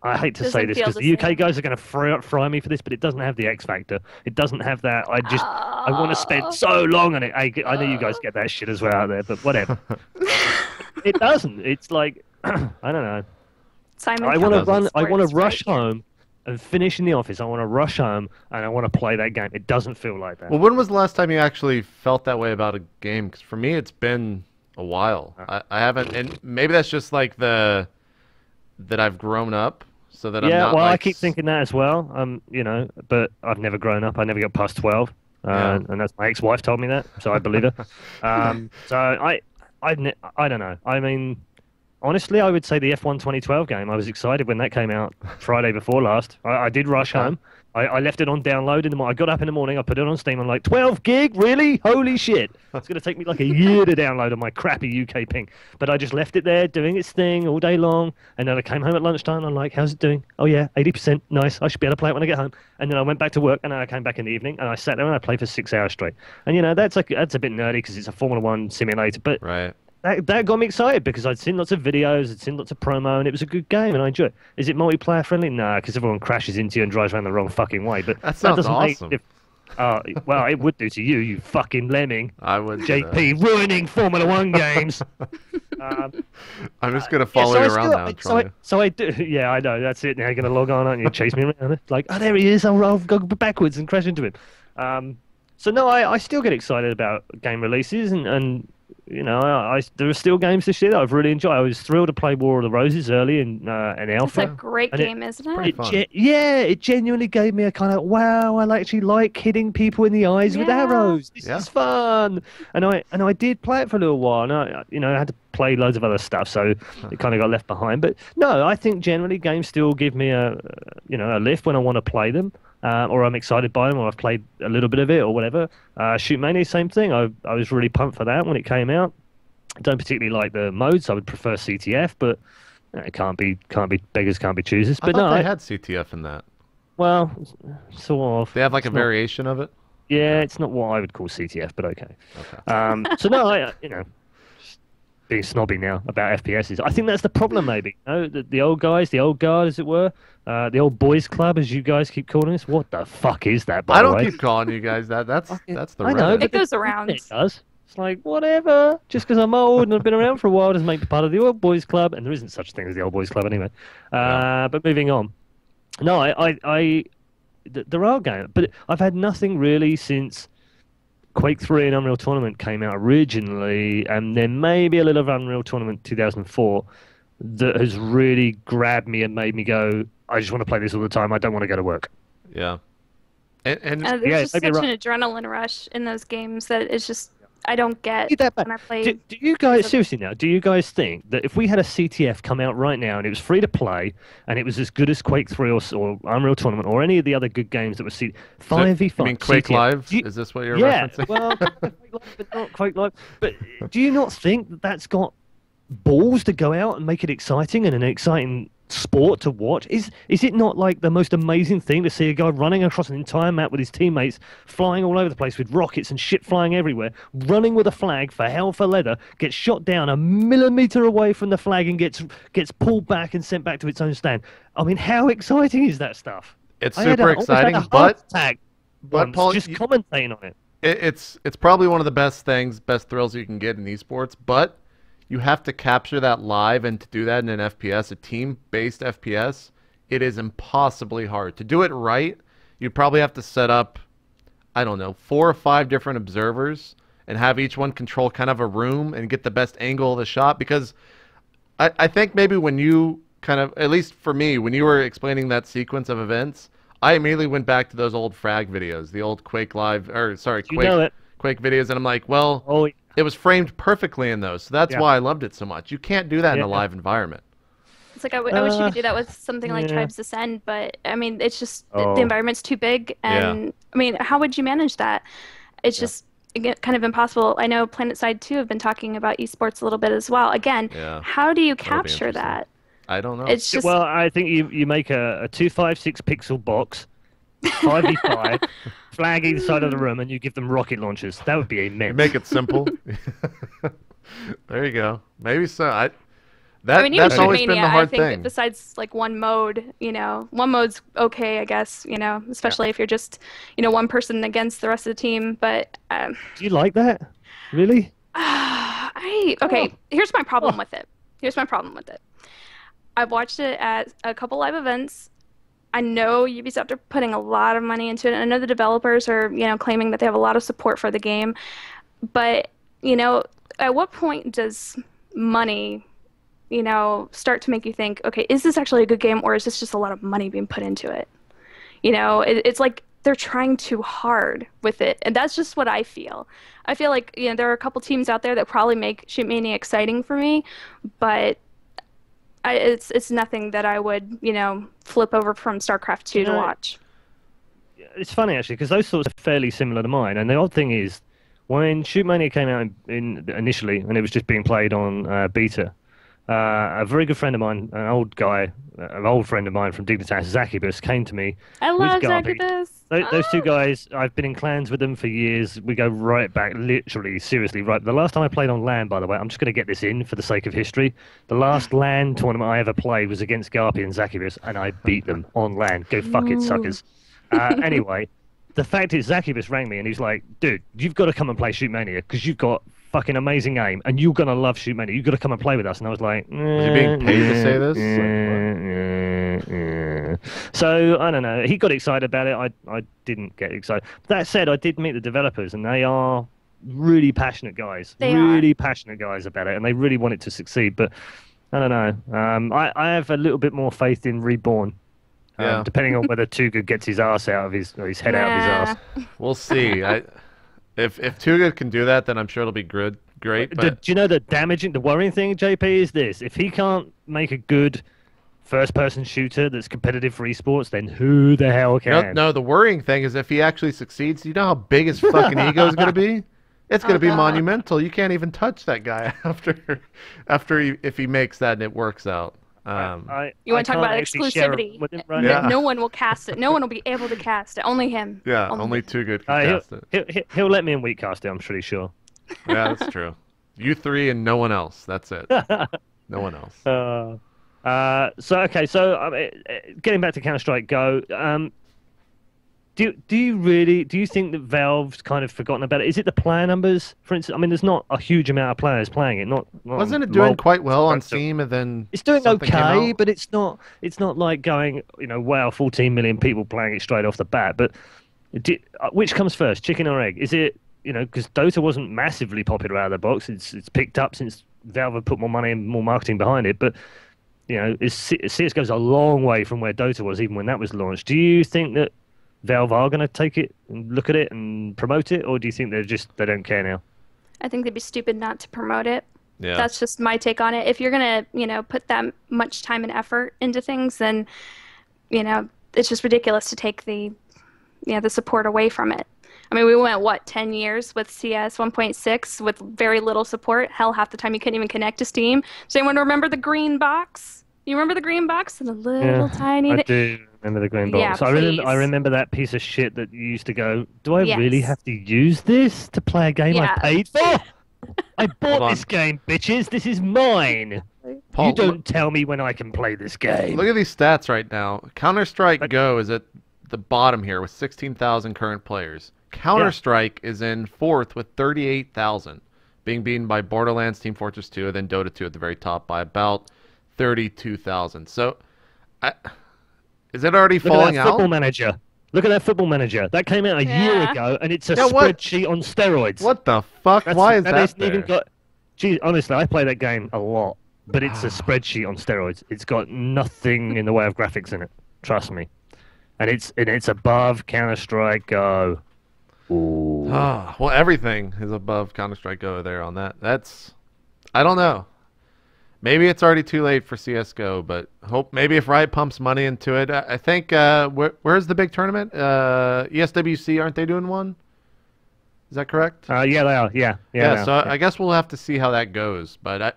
I hate to say this because the UK guys are going to fry me for this, but it doesn't have the X factor. It doesn't have that. I want to spend so long on it. I know you guys get that shit as well out there, but whatever. It doesn't. It's like I don't know. I want to rush home and finish in the office. I want to rush home and I want to play that game. It doesn't feel like that. Well, when was the last time you actually felt that way about a game? Because for me, it's been a while. I haven't, and maybe that's just like that I've grown up, so that I'm not. Well, like... I keep thinking that as well. But I've never grown up. I never got past 12, and that's my ex-wife told me that, so I believe her. So I don't know. I mean, honestly, I would say the F1 2012 game, I was excited when that came out Friday before last. I did rush home. I left it on download in the morning. I got up in the morning, I put it on Steam. I'm like, 12 gig? Really? Holy shit. It's going to take me like a year to download on my crappy UK ping. But I just left it there doing its thing all day long. And then I came home at lunchtime. I'm like, how's it doing? Oh, yeah, 80%. Nice. I should be able to play it when I get home. And then I went back to work, and then I came back in the evening, and I sat there and I played for 6 hours straight. And, that's a bit nerdy because it's a Formula 1 simulator. But right. That got me excited because I'd seen lots of videos, I'd seen lots of promo, and it was a good game, and I enjoyed it. Is it multiplayer friendly? No, because everyone crashes into you and drives around the wrong fucking way. But that sounds awesome. Well, it would do to you, you fucking lemming. I would. JP ruining Formula 1 games. I'm just gonna follow you around now. So I do. Yeah, I know. That's it. Now you're gonna log on, aren't you? Chase me around. Like, oh, there he is. I'll go backwards and crash into him. So no, I still get excited about game releases, and there are still games this year that I've really enjoyed. I was thrilled to play War of the Roses early in alpha. It's a great game, isn't it? It genuinely gave me a kind of, wow, I actually like hitting people in the eyes with arrows. This is fun. And I did play it for a little while. And I had to play loads of other stuff, so it kind of got left behind. But no, I think generally games still give me a lift when I want to play them. Or I'm excited by them, or I've played a little bit of it, or whatever. ShootMania, same thing. I was really pumped for that when it came out. I don't particularly like the modes. I would prefer CTF, but it can't be beggars can't be choosers. But I thought they had CTF in that. Well, sort of. They have like a variation of it. Yeah, it's not what I would call CTF, but okay. So no, being snobby now about FPSs. I think that's the problem, maybe. The old guys, the old guard, as it were, the old boys club, as you guys keep calling us. What the fuck is that? By I the don't way? keep calling you guys that. That's the. I know, it goes around. It does. It's like whatever. Just because I'm old and I've been around for a while doesn't make me part of the old boys club, and there isn't such a thing as the old boys club anyway. But moving on. No, there are games, but I've had nothing really since Quake 3 and Unreal Tournament came out originally, and then maybe a little of Unreal Tournament 2004 that has really grabbed me and made me go, I just want to play this all the time. I don't want to go to work. Yeah. And there's just such an adrenaline rush in those games that it's just, I don't get when I play. Do you guys, seriously now, do you guys think that if we had a CTF come out right now and it was free to play and it was as good as Quake 3 or Unreal Tournament or any of the other good games that were 5v5? You mean Quake CTF, Live? Is this what you're referencing? Well, Quake Live, but not Quake Live. But do you not think that that's got balls to go out and make it exciting and an exciting sport to watch? Is it not like the most amazing thing to see a guy running across an entire map with his teammates, flying all over the place with rockets and shit flying everywhere, running with a flag for hell for leather, gets shot down a millimeter away from the flag and gets pulled back and sent back to its own stand? I mean, how exciting is that stuff? It's super exciting, but Paul, just commentating on it. It's probably one of the best thrills you can get in esports, but you have to capture that live, and to do that in an FPS, a team-based FPS, it is impossibly hard. To do it right, you'd probably have to set up, I don't know, 4 or 5 different observers and have each one control kind of a room and get the best angle of the shot, because I think maybe when you kind of, at least for me, when you were explaining that sequence of events, I immediately went back to those old frag videos, the old Quake Live, or sorry, You know it. Quake videos, and I'm like, well, Oh, it was framed perfectly in those, so that's Yeah. why I loved it so much. You can't do that in a Yeah. live environment. It's like I wish you could do that with something like yeah. Tribes Ascend, but I mean, it's just the Oh. environment's too big, and I mean, how would you manage that? It's just again, kind of impossible. I know PlanetSide 2 have been talking about esports a little bit as well. Again, how do you capture that? I don't know. It's just Well, I think you make a 256 pixel box, 5v5, flag either side of the room, and you give them rocket launchers. That would be immense. You make it simple. There you go. Maybe so. I mean, even that's always been ShootMania, the I hard think thing. that besides like one mode, one mode's okay, I guess, especially if you're just, one person against the rest of the team. But Do you like that? Really? Here's my problem with it. I've watched it at a couple live events. I know Ubisoft are putting a lot of money into it. I know the developers are, claiming that they have a lot of support for the game. But, at what point does money, start to make you think, okay, is this actually a good game, or is this just a lot of money being put into it? It's like they're trying too hard with it, and that's just what I feel. I feel like, there are a couple teams out there that probably make ShootMania exciting for me, but it's nothing that I would, flip over from StarCraft 2 to watch. It's funny, actually, because those sorts are fairly similar to mine. And the odd thing is, when ShootMania came out initially, and it was just being played on beta, a very good friend of mine, an old friend of mine from Dignitas, Zacibus, came to me. I love Zacibus. Those two guys, I've been in clans with them for years. We go right back, literally, seriously, right. The last time I played on LAN, by the way, I'm just going to get this in for the sake of history. The last LAN tournament I ever played was against Garpy and Zacibus, and I beat them on LAN. Go fuck it, suckers. Anyway, the fact is, Zacibus rang me, and he's like, dude, you've got to come and play ShootMania, because you've got fucking amazing aim, and you're going to love ShootMania. You've got to come and play with us. And I was like, Was he being paid to say this? So, I don't know. He got excited about it. I didn't get excited. That said, I did meet the developers, and they are really passionate guys. Passionate guys about it, and they really want it to succeed. But, I don't know. I have a little bit more faith in Reborn. Depending on whether Too Good gets his ass out of his head out of his ass. We'll see. If Too Good can do that, then I'm sure it'll be great. But... Do you know the worrying thing, JP, is this? If he can't make a good first-person shooter that's competitive for esports, then who the hell can? No, the worrying thing is if he actually succeeds, you know how big his fucking ego is going to be? It's going to be monumental. You can't even touch that guy if he makes that and it works out. You want to talk about exclusivity? No one will cast it. No one will be able to cast it. Only him. Yeah, only Too Good can cast it. He'll let me in weak cast it, I'm pretty sure. Yeah, that's true. You three and no one else. That's it. No one else. So getting back to Counter-Strike Go, do you think that Valve's kind of forgotten about it? Is it the player numbers, for instance? I mean, there's not a huge amount of players playing it. Wasn't it doing quite well on Steam, and then it's doing okay, but it's not like going, wow, 14 million people playing it straight off the bat. But which comes first, chicken or egg? Is it, because Dota wasn't massively popular out of the box. It's picked up since Valve have put more money and more marketing behind it, but CS goes a long way from where Dota was even when that was launched. Do you think that Valve are going to take it and look at it and promote it, or do you think they don't care now? I think they'd be stupid not to promote it. Yeah. That's just my take on it. If you're going to, put that much time and effort into things, then, it's just ridiculous to take the support away from it. I mean, we went, 10 years with CS 1.6 with very little support. Hell, half the time you couldn't even connect to Steam. Does anyone remember the green box? You remember the green box? And the little tiny... I do remember the green box. Yeah, I remember that piece of shit that you used to go, do I really have to use this to play a game I paid for? I bought this game, bitches. This is mine. Paul, you don't tell me when I can play this game. Look at these stats right now. Counter-Strike Go is at the bottom here with 16,000 current players. Counter-Strike is in fourth with 38,000, being beaten by Borderlands, Team Fortress 2, and then Dota 2 at the very top by about 32,000. So, is it already falling out? Football Manager. Look at that Football Manager. That came out a year ago, and it's a spreadsheet on steroids. What the fuck? Why is that there? Even got... Geez, honestly, I play that game a lot, but it's a spreadsheet on steroids. It's got nothing in the way of graphics in it. Trust me. and it's above Counter-Strike Go. Ooh. Ah, well, everything is above Counter-Strike Go there on that. I don't know. Maybe it's already too late for CS:GO, but maybe if Riot pumps money into it. I think where's the big tournament? ESWC, aren't they doing one? Is that correct? Yeah, they are. Yeah. Yeah. So I guess we'll have to see how that goes. But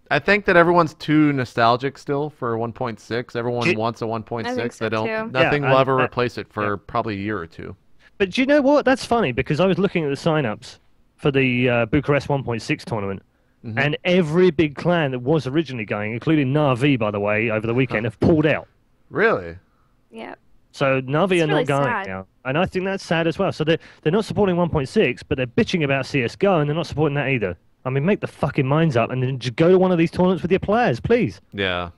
I think that everyone's too nostalgic still for 1.6. Everyone wants a 1.6. I think so too. Nothing will ever replace it for probably a year or two. But do you know what? That's funny because I was looking at the sign-ups for the Bucharest 1.6 tournament, and every big clan that was originally going, including Na'Vi, by the way, over the weekend, have pulled out. Really? Yeah. So Na'Vi are really not going sad. now, and I think that's sad as well. So they're not supporting 1.6, but they're bitching about CS:GO, and they're not supporting that either. I mean, make the fucking minds up, and then just go to one of these tournaments with your players, please. Yeah.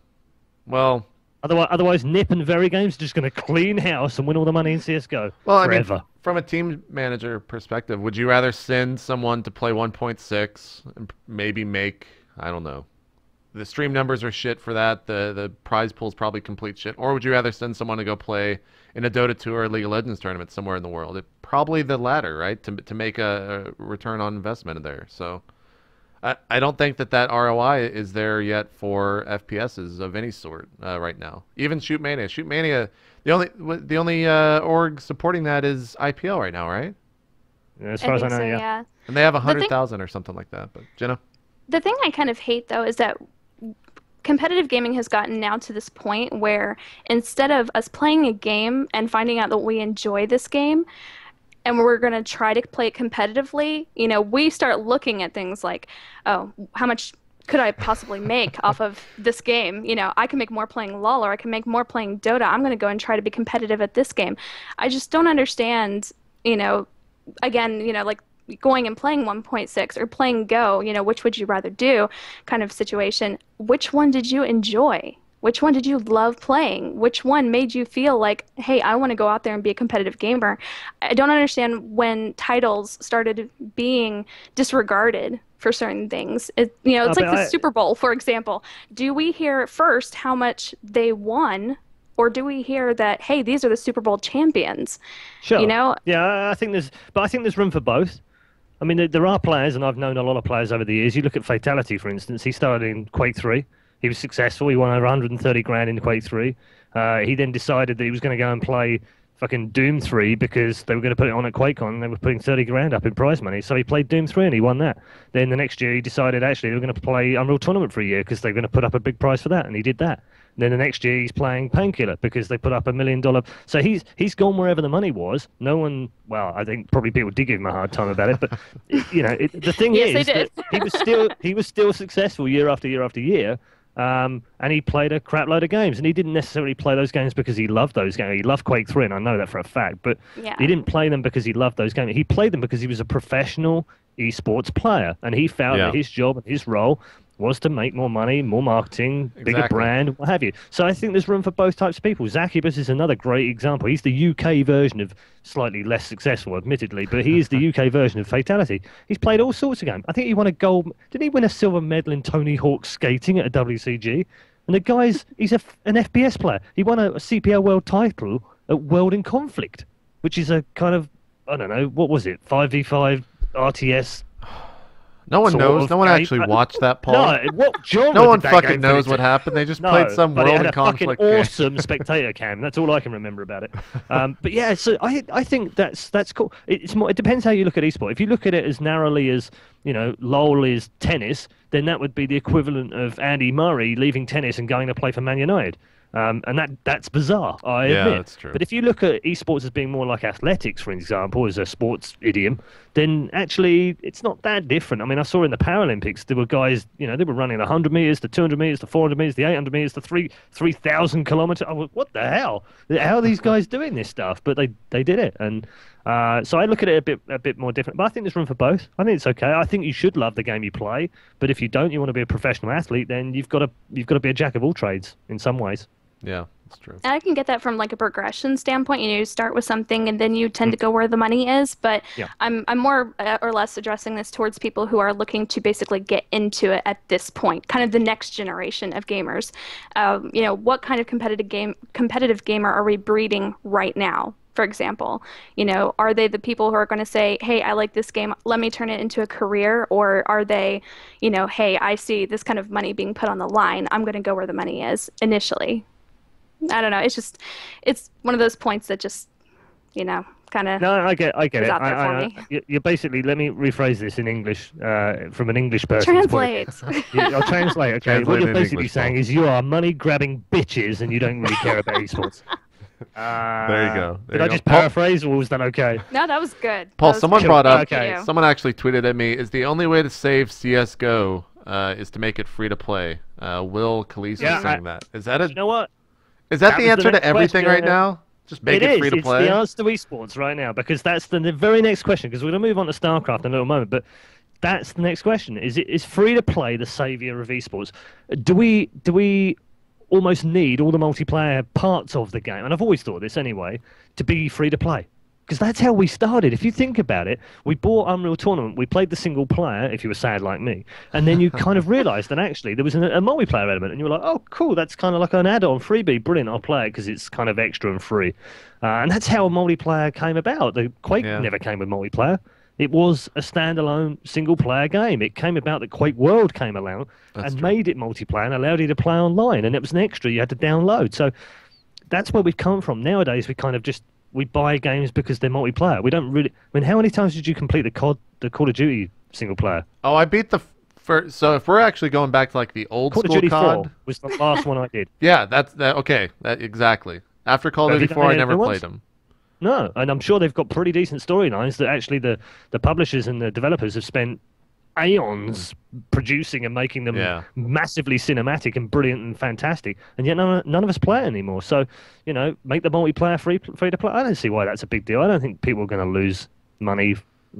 Well. Otherwise, Nip and Very Games are just going to clean house and win all the money in CS:GO forever. I mean, from a team manager perspective, would you rather send someone to play 1.6 and maybe make, I don't know, the stream numbers are shit for that, the prize pool's probably complete shit, or would you rather send someone to go play in a Dota 2 or a League of Legends tournament somewhere in the world? Probably the latter, right? To make a return on investment there. So I don't think that ROI is there yet for FPSs of any sort right now. Even ShootMania. ShootMania, the only org supporting that is IPL right now, right? Yeah, as far as I know, yeah. And they have 100,000 or something like that. But Genna? The thing I kind of hate, though, is that competitive gaming has gotten now to this point where instead of us playing a game and finding out that we enjoy this game, and we're going to try to play it competitively, we start looking at things like, oh, how much could I possibly make off of this game? I can make more playing LoL, or I can make more playing Dota. I'm going to go and try to be competitive at this game. I just don't understand, again, like going and playing 1.6 or playing Go, which would you rather do kind of situation. Which one did you enjoy? Which one did you love playing? Which one made you feel like, hey, I want to go out there and be a competitive gamer? I don't understand when titles started being disregarded for certain things. It's like the Super Bowl, for example. Do we hear first how much they won, or do we hear that, hey, these are the Super Bowl champions? Sure. Yeah, I think there's room for both. I mean, there are players, and I've known a lot of players over the years. You look at Fatality, for instance. He started in Quake 3. He was successful. He won over 130 grand in Quake 3. He then decided that he was going to go and play fucking Doom 3 because they were going to put it on at QuakeCon and they were putting 30 grand up in prize money. So he played Doom 3 and he won that. Then the next year he decided actually they were going to play Unreal Tournament for a year because they were going to put up a big prize for that, and he did that. And then the next year he's playing Painkiller because they put up $1 million. So he's gone wherever the money was. No one, well, I think probably people did give him a hard time about it, but the thing is that he was still successful year after year after year. And he played a crap load of games, and he didn't necessarily play those games because he loved those games. He loved Quake 3, and I know that for a fact, but he didn't play them because he loved those games. He played them because he was a professional esports player, and he found that his job and his role was to make more money, more marketing, bigger brand, what have you. So I think there's room for both types of people. Zacubus is another great example. He's the UK version of, slightly less successful, admittedly, but he is the UK version of Fatality. He's played all sorts of games. I think he won a gold... Didn't he win a silver medal in Tony Hawk's skating at a WCG? And the guy's... He's an FPS player. He won a CPL world title at World in Conflict, which is a kind of, I don't know, what was it? 5v5 RTS... No one knows. No one actually watched that, Paul. No, what genre no one did that fucking game knows finish what in? happened. They just played some but World it had in a Conflict fucking game. awesome Spectator cam. That's all I can remember about it. But yeah, so I think that's cool. It's more. It depends how you look at esport. If you look at it as narrowly as LoL is tennis, then that would be the equivalent of Andy Murray leaving tennis and going to play for Man United. And that's bizarre, I admit. Yeah, that's true. But if you look at esports as being more like athletics, for example, as a sports idiom, then actually it's not that different. I mean, I saw in the Paralympics, there were guys, they were running the 100 meters, the 200 meters, the 400 meters, the 800 meters, the 3,000 kilometers. I was, what the hell? How are these guys doing this stuff? But they did it. And so I look at it a bit more different. But I think there's room for both. I think it's okay. I think you should love the game you play. But if you don't, you want to be a professional athlete, then you've got to be a jack of all trades in some ways. Yeah, That's true. And I can get that from like a progression standpoint. You start with something and then you tend to go where the money is. But Yeah. I'm more or less addressing this towards people who are looking to basically get into it at this point, kind of the next generation of gamers. What kind of competitive gamer are we breeding right now? For example, are they the people who are going to say, hey, I like this game, let me turn it into a career? Or are they, hey, I see this kind of money being put on the line, I'm going to go where the money is initially. I don't know. It's one of those points that just, kind of. No, I get it. out there for me. You're basically, let me rephrase this in English, from an English person's point of Translate. view. I'll translate. Okay, Translate what you're in basically English, saying Paul. is you are money-grabbing bitches and you don't really care about esports. There you go. There Did I you go. just paraphrase, or was that okay? No, that was good. Paul, That was someone good. brought up. Okay. Thank you. Someone actually tweeted at me. Is the only way to save CS:GO is to make it free to play? Will Khalees Yeah, was saying that. Is that You know what? is that that the was the answer to next everything right question. now? Just make it free to It's play. the answer to esports right now, because that's the very next question, because we're going to move on to StarCraft in a little moment, but that's the next question. Is free to play the savior of esports? Do we almost need all the multiplayer parts of the game, and I've always thought this anyway, to be free to play? Because that's how we started. If you think about it, we bought Unreal Tournament, we played the single player, if you were sad like me, and then you kind of realised that actually there was a multiplayer element, and you were like, oh, cool, that's kind of like an add-on, freebie, brilliant, I'll play it because it's kind of extra and free. And that's how multiplayer came about. The Quake never came with multiplayer. It was a standalone single-player game. It came about that Quake World came along and made it multiplayer and allowed you to play online, and it was an extra you had to download. So that's where we've come from. Nowadays, we kind of just we buy games because they're multiplayer. We don't really. I mean, how many times did you complete the Call of Duty single player? Oh, I beat the first. So if we're actually going back to like the old Call of school Duty COD, 4 was the last one I did. yeah, that's that. Okay, that exactly. After Call of Have you Duty done 4, I any never other played ones? them. No, and I'm sure they've got pretty decent storylines that actually the publishers and the developers have spent aeons producing and making them Yeah. massively cinematic and brilliant and fantastic, and yet none of us play it anymore. So, make the multiplayer free to play. I don't see why that's a big deal. I don't think people are going to lose money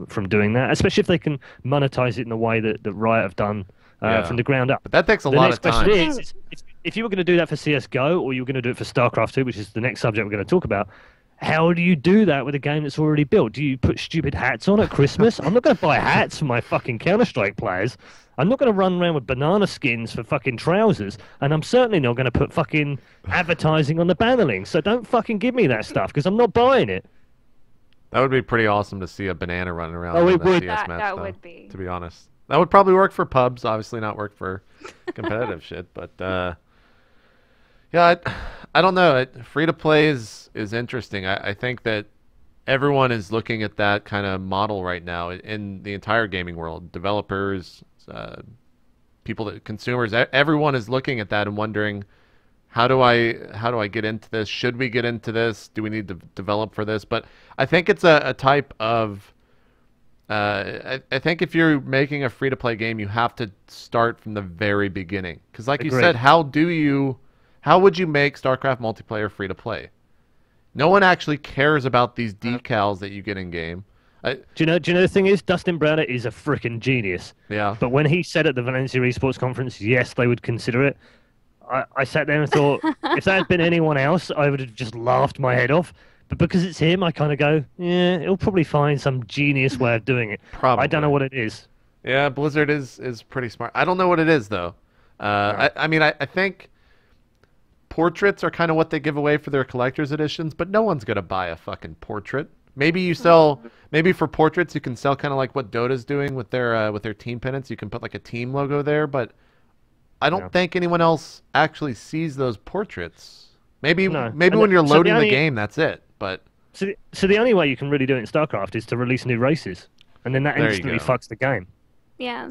from doing that, especially if they can monetize it in the way that Riot have done Yeah. from the ground up. But that takes a The lot next of time. question is if you were going to do that for CS:GO, or you were going to do it for StarCraft 2, which is the next subject we're going to talk about, how do you do that with a game that's already built? Do you put stupid hats on at Christmas? I'm not going to buy hats for my fucking Counter-Strike players. I'm not going to run around with banana skins for fucking trousers. And I'm certainly not going to put fucking advertising on the banner links. So don't fucking give me that stuff, because I'm not buying it. That would be pretty awesome to see a banana running around Oh, in it the would. CS match, That though, would be. to be honest. That would probably work for pubs, obviously not work for competitive shit, but yeah, I don't know. Free to play is interesting. I think that everyone is looking at that kind of model right now in the entire gaming world. Developers, consumers, everyone is looking at that and wondering, how do I get into this? Should we get into this? Do we need to develop for this? But I think it's a type of I think if you're making a free-to-play game, you have to start from the very beginning. Because like you Agreed. said, how would you make StarCraft multiplayer free-to-play? No one actually cares about these decals that you get in-game. Do you know the thing is, Dustin Browner is a freaking genius. Yeah. But when he said at the Valencia Esports Conference, yes, they would consider it, I sat there and thought, if that had been anyone else, I would have just laughed my head off. But because it's him, I kind of go, yeah, he'll probably find some genius way of doing it. Probably. I don't know what it is. Yeah, Blizzard is pretty smart. I don't know what it is, though. I mean, I think portraits are kind of what they give away for their collector's editions, but no one's going to buy a fucking portrait. Maybe you sell, maybe for portraits you can sell kind of like what Dota's doing with their team pennants. You can put like a team logo there, but I don't think anyone else actually sees those portraits. Maybe No. maybe And when you're so the loading the only- game, that's it. But So the only way you can really do it in StarCraft is to release new races, and then that There you instantly go. fucks the game. Yeah.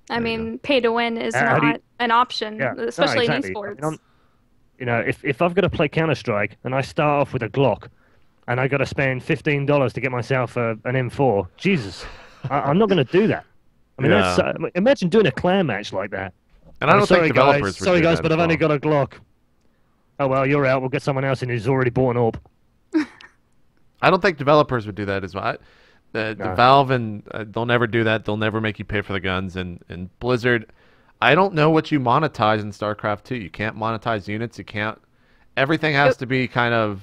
There I you mean, pay to win is How do you- not an option, Yeah, no, especially exactly. in I mean, esports. if I've got to play Counter-Strike and I start off with a Glock, and I got to spend $15 to get myself an M4, Jesus, I'm not going to do that. I mean, Yeah. imagine doing a clan match like that. and I don't sorry, think developers guys. would Sorry, do guys, that but as I've only well. got a Glock. Oh well, you're out. We'll get someone else in who's already bought an AWP. I don't think developers would do that as well. The No. Valve and they'll never do that. They'll never make you pay for the guns. And Blizzard, I don't know what you monetize in StarCraft 2. You can't monetize units. You can't. everything has to be kind of.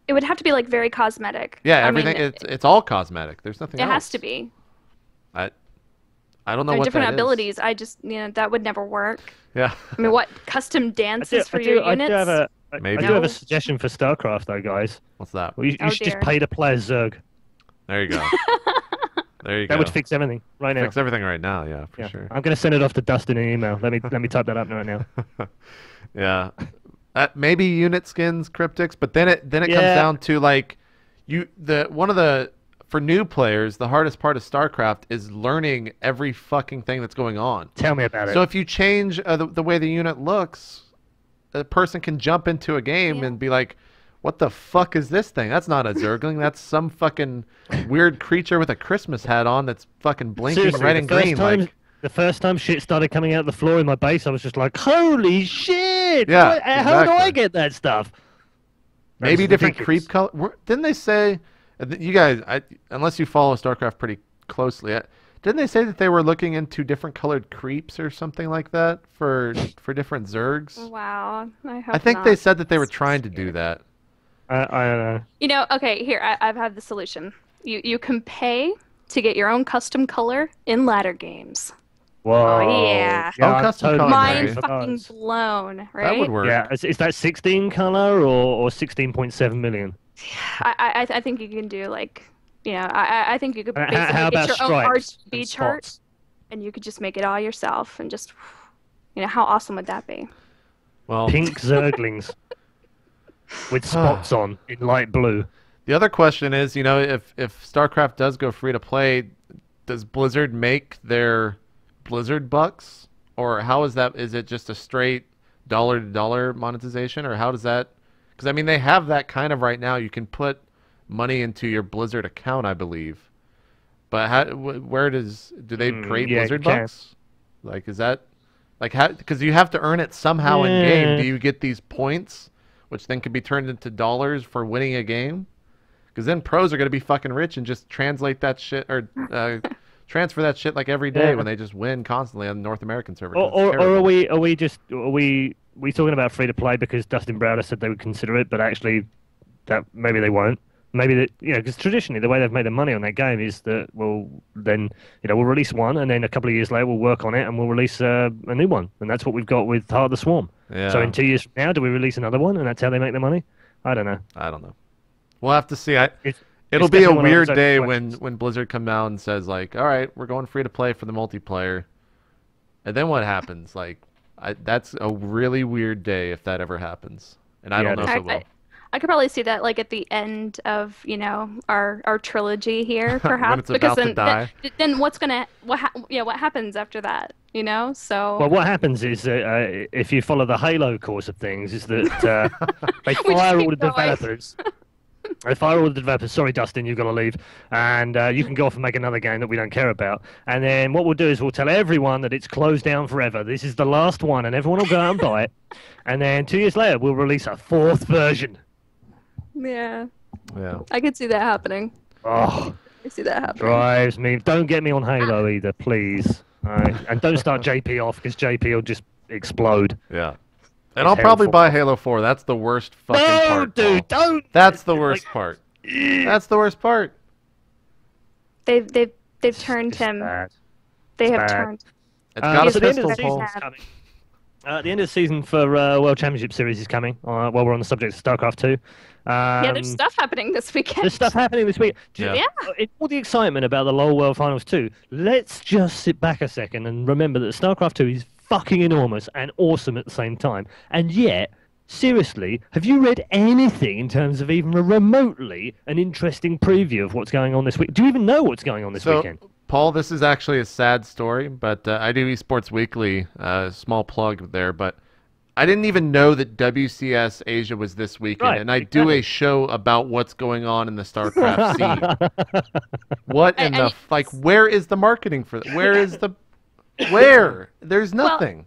It would have to be like very cosmetic. Yeah, I everything. mean, It's all cosmetic. There's nothing it else. has to be. I don't know Or what different that is. abilities. I just, that would never work. Yeah. I mean, what custom dances for your units? Maybe. I do have a suggestion for StarCraft, though, guys. What's that? Well, you Oh, should just dear. pay to play as Zerg. There you go. There you go. That would fix everything right now. Fix everything right now. Yeah, for sure. I'm going to send it off to Dustin in an email. Let me type that up right now. Yeah. Maybe unit skins, cryptics, but then it comes down to like for new players, the hardest part of StarCraft is learning every fucking thing that's going on. Tell me about it. So if you change the way the unit looks, a person can jump into a game and be like, what the fuck is this thing? That's not a Zergling. That's some fucking weird creature with a Christmas hat on that's fucking blinking Seriously, red and green. The first time shit started coming out the floor in my base, I was just like, holy shit! Yeah, How do I exactly. get that stuff? Maybe That's different ridiculous. creep color. Didn't they say, you guys, unless you follow StarCraft pretty closely, didn't they say that they were looking into different colored creeps or something like that for different Zergs? Wow. I hope I think not. they said that they were trying to do that. I don't know. Okay, here, I've had the solution. You can pay to get your own custom color in ladder games. Whoa. Oh, yeah. Oh, I'm custom totally color, Mind maybe. fucking blown, right? That would work. Yeah, is that 16 color or 16.7 million? I think you can do like, I think you could basically How get about your own stripes RGB and chart, spots? and you could just make it all yourself, and just, how awesome would that be? Well, Pink Zerglings with spots on in light blue. the other question is, if StarCraft does go free to play, does Blizzard make their Blizzard bucks, or how is that? Is it just a straight dollar-to-dollar monetization, or how does that? Because I mean, they have that kind of right now. You can put money into your Blizzard account, I believe. But where do they create yeah, Blizzard you can. bucks? Like, is that like how? Because you have to earn it somehow in game. Do you get these points, which then could be turned into dollars for winning a game? Because then pros are going to be fucking rich and just translate that shit or transfer that shit like every day when they just win constantly on the North American server. 'Cause it's Or terrible. are we talking about free to play because Dustin Browder said they would consider it, but actually that maybe they won't. Maybe that because traditionally the way they've made their money on that game is that we'll release one and then a couple of years later we'll work on it and we'll release a new one, and that's what we've got with Heart of the Swarm. Yeah. So in 2 years from now, do we release another one and that's how they make their money? I don't know. I don't know. We'll have to see. It'll It's be a definitely one of weird those day questions. when Blizzard come out and says like, all right, we're going free to play for the multiplayer, and then what happens? Like, that's a really weird day if that ever happens, and I don't know if it will. I could probably see that like at the end of our trilogy here, perhaps, When it's because about to die. then what happens after that? So Well, what happens is if you follow the Halo course of things, is that they fire all the keep going. developers. They fire all the developers. Sorry, Dustin, you've got to leave, and you can go off and make another game that we don't care about. And then what we'll do is we'll tell everyone that it's closed down forever. This is the last one, and everyone will go out and buy it. And then 2 years later, we'll release a fourth version. yeah, Yeah. I could see that happening. Oh, I see that happening. drives me. Don't get me on Halo either, please. And don't start JP off because JP will just explode. Yeah. And I'll probably buy Halo 4. That's the worst fucking No, part. dude, Paul. don't. That's the worst part. That's the worst part. They've turned him. Bad. They have bad. turned. It's got So a the end of pistol, the Paul. season's coming. The end of the season for World Championship Series is coming. While we're on the subject of StarCraft 2. Yeah, there's stuff happening this weekend. There's stuff happening this week. Yeah. In all the excitement about the LoL World Finals 2, let's just sit back a second and remember that StarCraft 2 is fucking enormous and awesome at the same time. And yet, seriously, have you read anything in terms of even remotely an interesting preview of what's going on this week? Do you even know what's going on this weekend? Paul, this is actually a sad story, but I do Esports Weekly, small plug there, but I didn't even know that WCS Asia was this weekend, Right, and I do a show about what's going on in the StarCraft scene. What in the where is the marketing for that? Where is the where? There's nothing.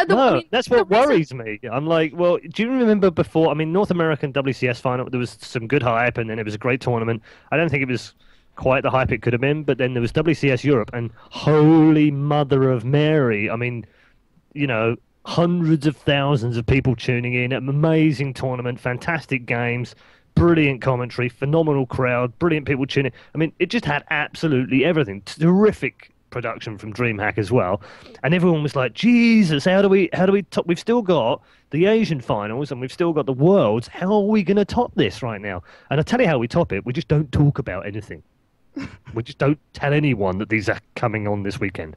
No, that's what worries me. I'm like, well, do you remember before? I mean, North American WCS final, there was some good hype, and then it was a great tournament. I don't think it was quite the hype it could have been, but then there was WCS Europe, and holy mother of Mary. I mean, hundreds of thousands of people tuning in. An amazing tournament, fantastic games, brilliant commentary, phenomenal crowd, brilliant people tuning in. I mean, it just had absolutely everything. Terrific production from DreamHack as well, and everyone was like, Jesus, how do we top? We've still got the Asian finals and we've still got the Worlds. How are we going to top this right now? And I tell you how we top it. We just don't talk about anything. We just don't tell anyone that these are coming on this weekend.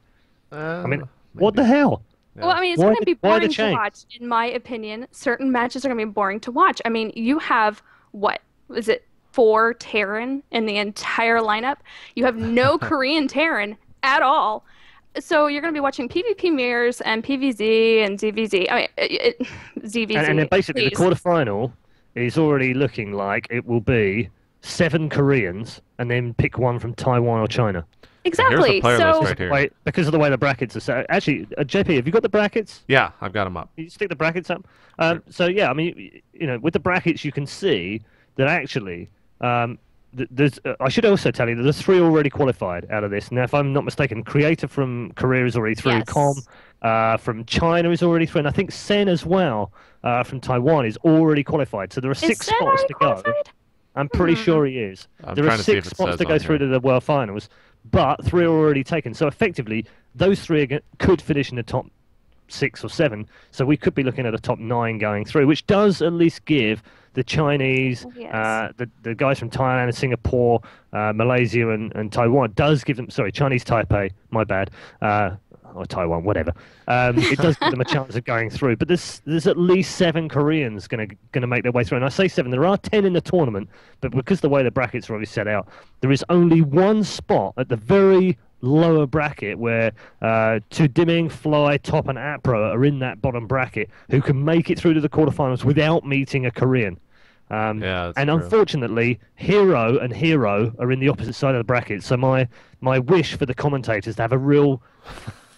I mean, what the hell? Well, I mean, it's going to be boring to watch, in my opinion. Certain matches are going to be boring to watch. I mean, you have, what, is it 4 Terran in the entire lineup? You have no Korean Terran at all. So you're going to be watching PvP mirrors and PvZ and ZVZ. I mean, ZVZ. And then basically the quarterfinal is already looking like it will be 7 Koreans and then pick one from Taiwan or China. Exactly. Here's the player list right here. Wait, because of the way the brackets are set. Actually, JP, have you got the brackets? Yeah, I've got them up. You stick the brackets up. So yeah, I mean, you know, with the brackets, you can see that actually, there's. I should also tell you that there's 3 already qualified out of this. Now, if I'm not mistaken, Creator from Korea is already through. Yes. From China is already through, and I think Sen as well from Taiwan is already qualified. So there are 6 spots to go. I'm pretty sure he is. There are 6 spots to go through to the World Finals, but 3 are already taken. So effectively, those 3 could finish in the top 6 or 7. So we could be looking at a top 9 going through, which does at least give the Chinese, the guys from Thailand and Singapore, Malaysia and Taiwan, does give them, sorry, Chinese Taipei, my bad, or Taiwan, whatever. It does give them a chance of going through. But there's at least 7 Koreans going to make their way through. And I say 7. There are 10 in the tournament, but because the way the brackets are already set out, there is only 1 spot at the very lower bracket where Dimming, Fly, Top, and Apro are in that bottom bracket who can make it through to the quarterfinals without meeting a Korean. And true. Unfortunately, Hero and Hero are in the opposite side of the bracket. So my wish for the commentators to have a real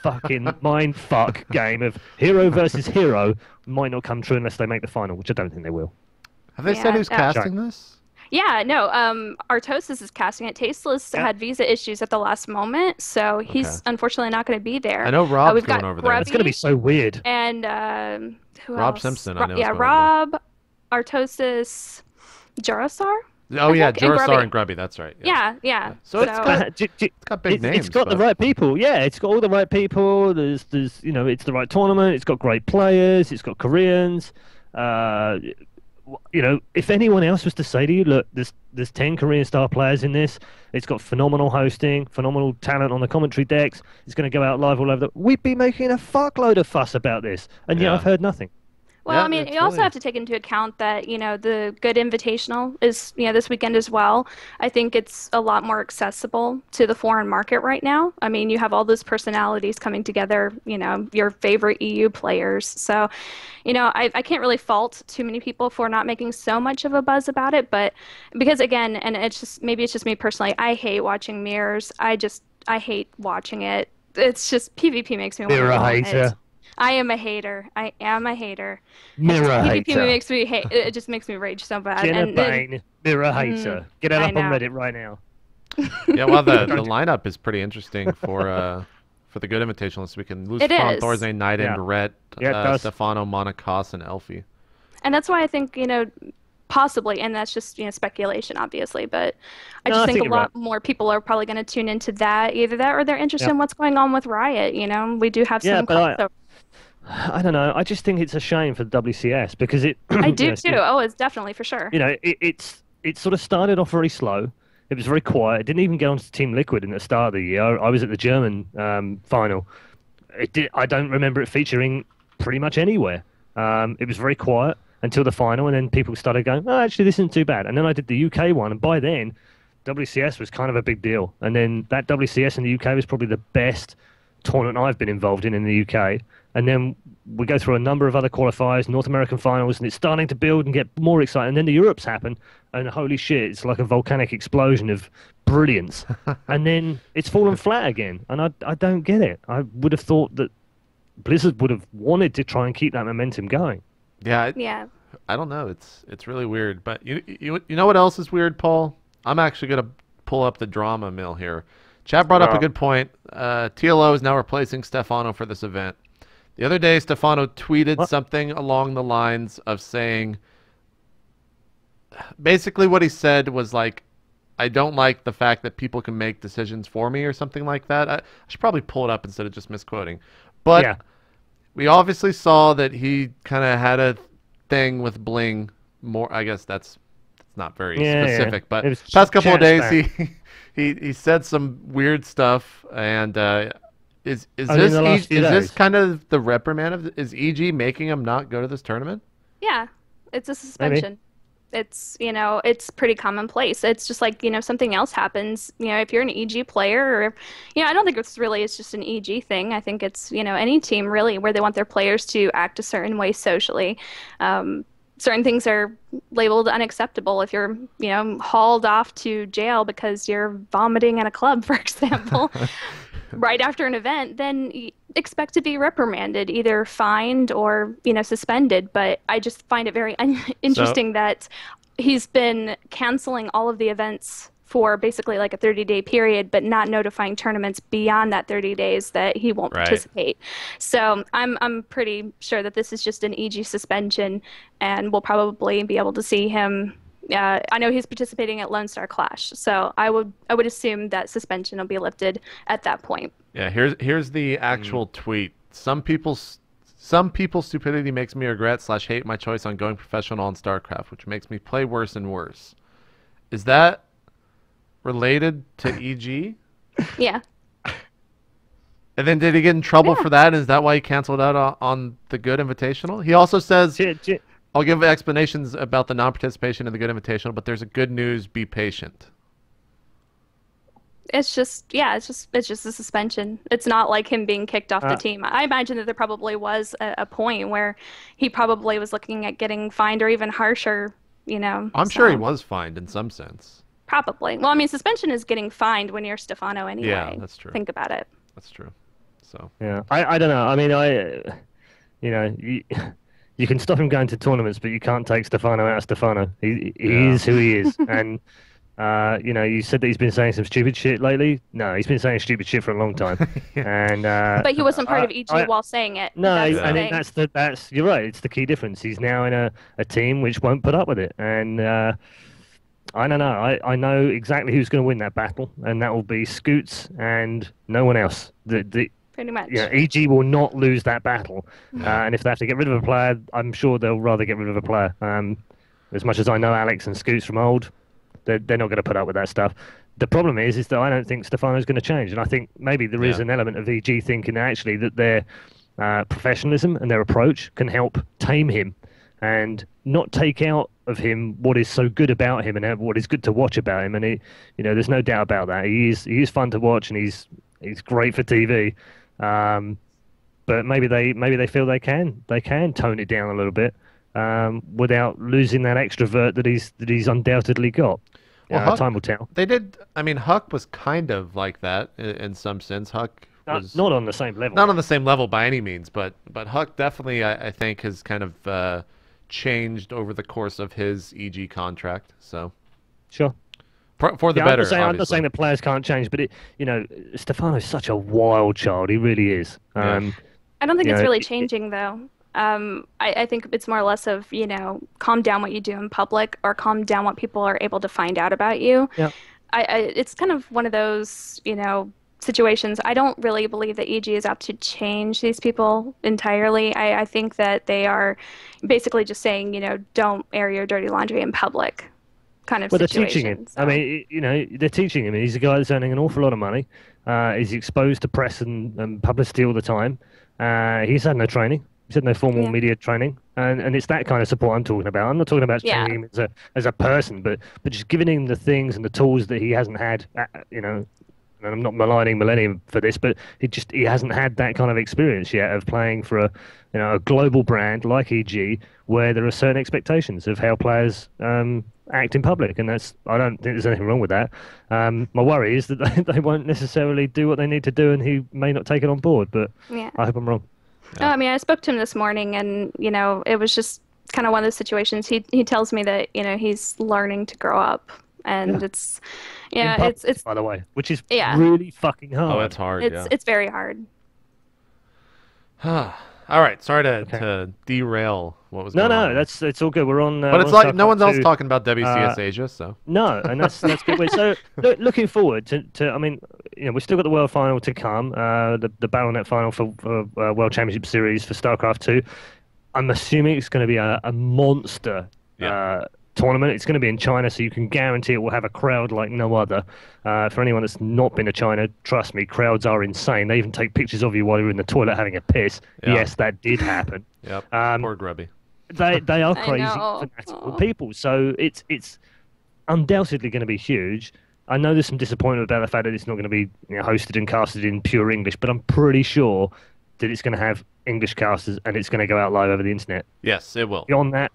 fucking mindfuck game of Hero versus Hero might not come true unless they make the final, which I don't think they will. Have they said who's casting this? Yeah, no. Artosis is casting it. Tasteless had visa issues at the last moment, so he's unfortunately not going to be there. I know Rob's we've going got over there. It's going to be so weird. And who Rob else? Simpson, I know. Yeah, Rob, Artosis, Jarosar. Oh yeah, Jarosar and Grubby. That's right. Yeah. So it's got big names. It's got the right people. Yeah, it's got all the right people. There's you know, it's the right tournament. It's got great players. It's got Koreans. You know, if anyone else was to say to you, look, there's 10 Korean star players in this. It's got phenomenal hosting, phenomenal talent on the commentary decks. It's going to go out live all over. We'd be making a fuckload of fuss about this, and yet I've heard nothing. Well, I mean, you also have to take into account that, you know, the Good Invitational is, you know, this weekend as well. I think it's a lot more accessible to the foreign market right now. I mean, you have all those personalities coming together, you know, your favorite EU players. So, you know, I can't really fault too many people for not making so much of a buzz about it. But because, again, and it's just, maybe it's just me personally, I hate watching mirrors. I hate watching it. It's just, PvP makes me want to vomit. Hater. I am a hater. I am a hater. Mirror hater. PvP makes me hate. It just makes me rage so bad. Genna, Bain, mirror hater. Get it up on Reddit right now. Yeah, well, the lineup is pretty interesting for the Good Invitational this weekend. Lucifron, Thorzane, Night, and Rhett, Stefano, Monacos, and Elfie. And that's why I think, you know, possibly, and that's just, you know, speculation, obviously, but I think a lot more people are probably going to tune into that, either that or they're interested in what's going on with Riot. You know, we do have some crossover. I don't know. I just think it's a shame for the WCS because it. I do too. Oh, it's definitely for sure. You know, it sort of started off very slow. It was very quiet. It didn't even get onto Team Liquid in the start of the year. I was at the German final. I don't remember it featuring pretty much anywhere. It was very quiet until the final, and then people started going, "Oh, actually, this isn't too bad." And then I did the UK one, and by then, WCS was kind of a big deal. And then that WCS in the UK was probably the best tournament I've been involved in the UK. And then we go through a number of other qualifiers, North American finals, and it's starting to build and get more exciting. And then the Europes happen, and holy shit, it's like a volcanic explosion of brilliance. And then it's fallen flat again, and I don't get it. I would have thought that Blizzard would have wanted to try and keep that momentum going. Yeah. I don't know. It's really weird. But you know what else is weird, Paul? I'm actually going to pull up the drama mill here. Chad brought up a good point. TLO is now replacing Stefano for this event. The other day, Stefano tweeted What? something along the lines of saying, basically what he said was like, I don't like the fact that people can make decisions for me or something like that. I should probably pull it up instead of just misquoting. But Yeah. we obviously saw that he kind of had a thing with Bling. More, I guess that's not very Yeah, specific, yeah. but It was past couple of chat days spat. he said some weird stuff, and is Only in the last few is this days. kind of the reprimand of is EG making him not go to this tournament? Yeah, it's a Maybe. suspension. It's, it's pretty commonplace. It's just like, something else happens. If you're an EG player, or, I don't think it's just an EG thing. I think it's, any team really where they want their players to act a certain way socially. Certain things are labeled unacceptable. If you're, hauled off to jail because you're vomiting at a club, for example, right after an event, then expect to be reprimanded, either fined or, suspended. But I just find it very interesting that he's been canceling all of the events for basically like a 30-day period, but not notifying tournaments beyond that 30 days that he won't Right. participate. So I'm pretty sure that this is just an EG suspension, and we'll probably be able to see him. I know he's participating at Lone Star Clash, so I would assume that suspension will be lifted at that point. Yeah, here's the actual tweet. Some people's stupidity makes me regret / hate my choice on going professional on StarCraft, which makes me play worse and worse. Is that related to EG? Yeah. And then did he get in trouble Yeah. for that? Is that why he canceled out on the Good Invitational? He also says, I'll give explanations about the non-participation in the Good Invitational, but there's a good news, be patient. It's just a suspension. It's not like him being kicked off the team. I imagine that there probably was a point where he probably was looking at getting fined or even harsher, I'm sure he so- was fined in some sense. Probably. Well, I mean, suspension is getting fined when you're Stefano anyway. Yeah, that's true. Think about it. That's true. So Yeah, I don't know. I mean, you can stop him going to tournaments, but you can't take Stefano out of Stefano. He Yeah. is who he is. And, you said that he's been saying some stupid shit lately. No, he's been saying stupid shit for a long time. And But he wasn't part of EG while saying it. No, That's the I thing. think that's you're right. It's the key difference. He's now in a team which won't put up with it. And I don't know. I know exactly who's going to win that battle, and that will be Scoots and no one else. Pretty much. Yeah, EG will not lose that battle. And if they have to get rid of a player, I'm sure they'll rather get rid of a player. As much as I know Alex and Scoots from old, they're not going to put up with that stuff. The problem is that I don't think Stefano's going to change. And I think maybe there is an element of EG thinking actually that their professionalism and their approach can help tame him and not take out of him what is so good about him and what is good to watch about him. And there's no doubt about that. He is fun to watch, and he's great for TV. But maybe they feel they can tone it down a little bit without losing that extrovert that he's undoubtedly got. Well, Huck, time will tell. They did. I mean, Huck was kind of like that in some sense. Huck was Not on the same level. not on the same level by any means, but Huck definitely, I think, has kind of changed over the course of his EG contract. So Sure. for the Yeah, better. I'm not obviously. saying that players can't change, but Stefano's such a wild child. He really is. Yeah. I don't think you it's know, really it- changing, though. I think it's more or less of, calm down what you do in public, or calm down what people are able to find out about you. Yeah. It's kind of one of those, situations. I don't really believe that EG is out to change these people entirely. I think that they are basically just saying, don't air your dirty laundry in public kind of Well, they're situation. teaching him. So- I mean, they're teaching him. He's a guy that's earning an awful lot of money. He's exposed to press and publicity all the time. He's had no training. He's had no formal Yeah. media training, and it's that kind of support I'm talking about. I'm not talking about Yeah. training him as a person, but just giving him the things and the tools that he hasn't had. And I'm not maligning Millennium for this, but he hasn't had that kind of experience yet of playing for a global brand like EG, where there are certain expectations of how players act in public, and I don't think there's anything wrong with that. My worry is that they won't necessarily do what they need to do, and he may not take it on board. But Yeah. I hope I'm wrong. No, I mean, I spoke to him this morning, and it was just kind of one of those situations. He tells me that he's learning to grow up, and it's In public, it's by the way, which is Yeah. really fucking hard. Oh, that's hard. it's very hard. Yeah. All right, sorry to, Okay. to derail what was No, going on. no, it's all good. We're on. But we're it's on like no StarCraft one's else 2. talking about WCS Asia, so. No, and that's good. Wait, so looking forward to I mean, we've still got the World Final to come, the Battle.net Final for World Championship Series for StarCraft 2. I'm assuming it's going to be a monster Yeah. tournament. It's going to be in China, so you can guarantee it will have a crowd like no other. For anyone that's not been to China, trust me, crowds are insane. They even take pictures of you while you're in the toilet having a piss. Yeah. Yes, that did happen. Yep. Poor Grubby. They are I crazy know. fanatical people, so it's undoubtedly going to be huge. I know there's some disappointment about the fact that it's not going to be hosted and casted in pure English, but I'm pretty sure that it's going to have English casters and it's going to go out live over the internet. Yes, it will. Beyond that,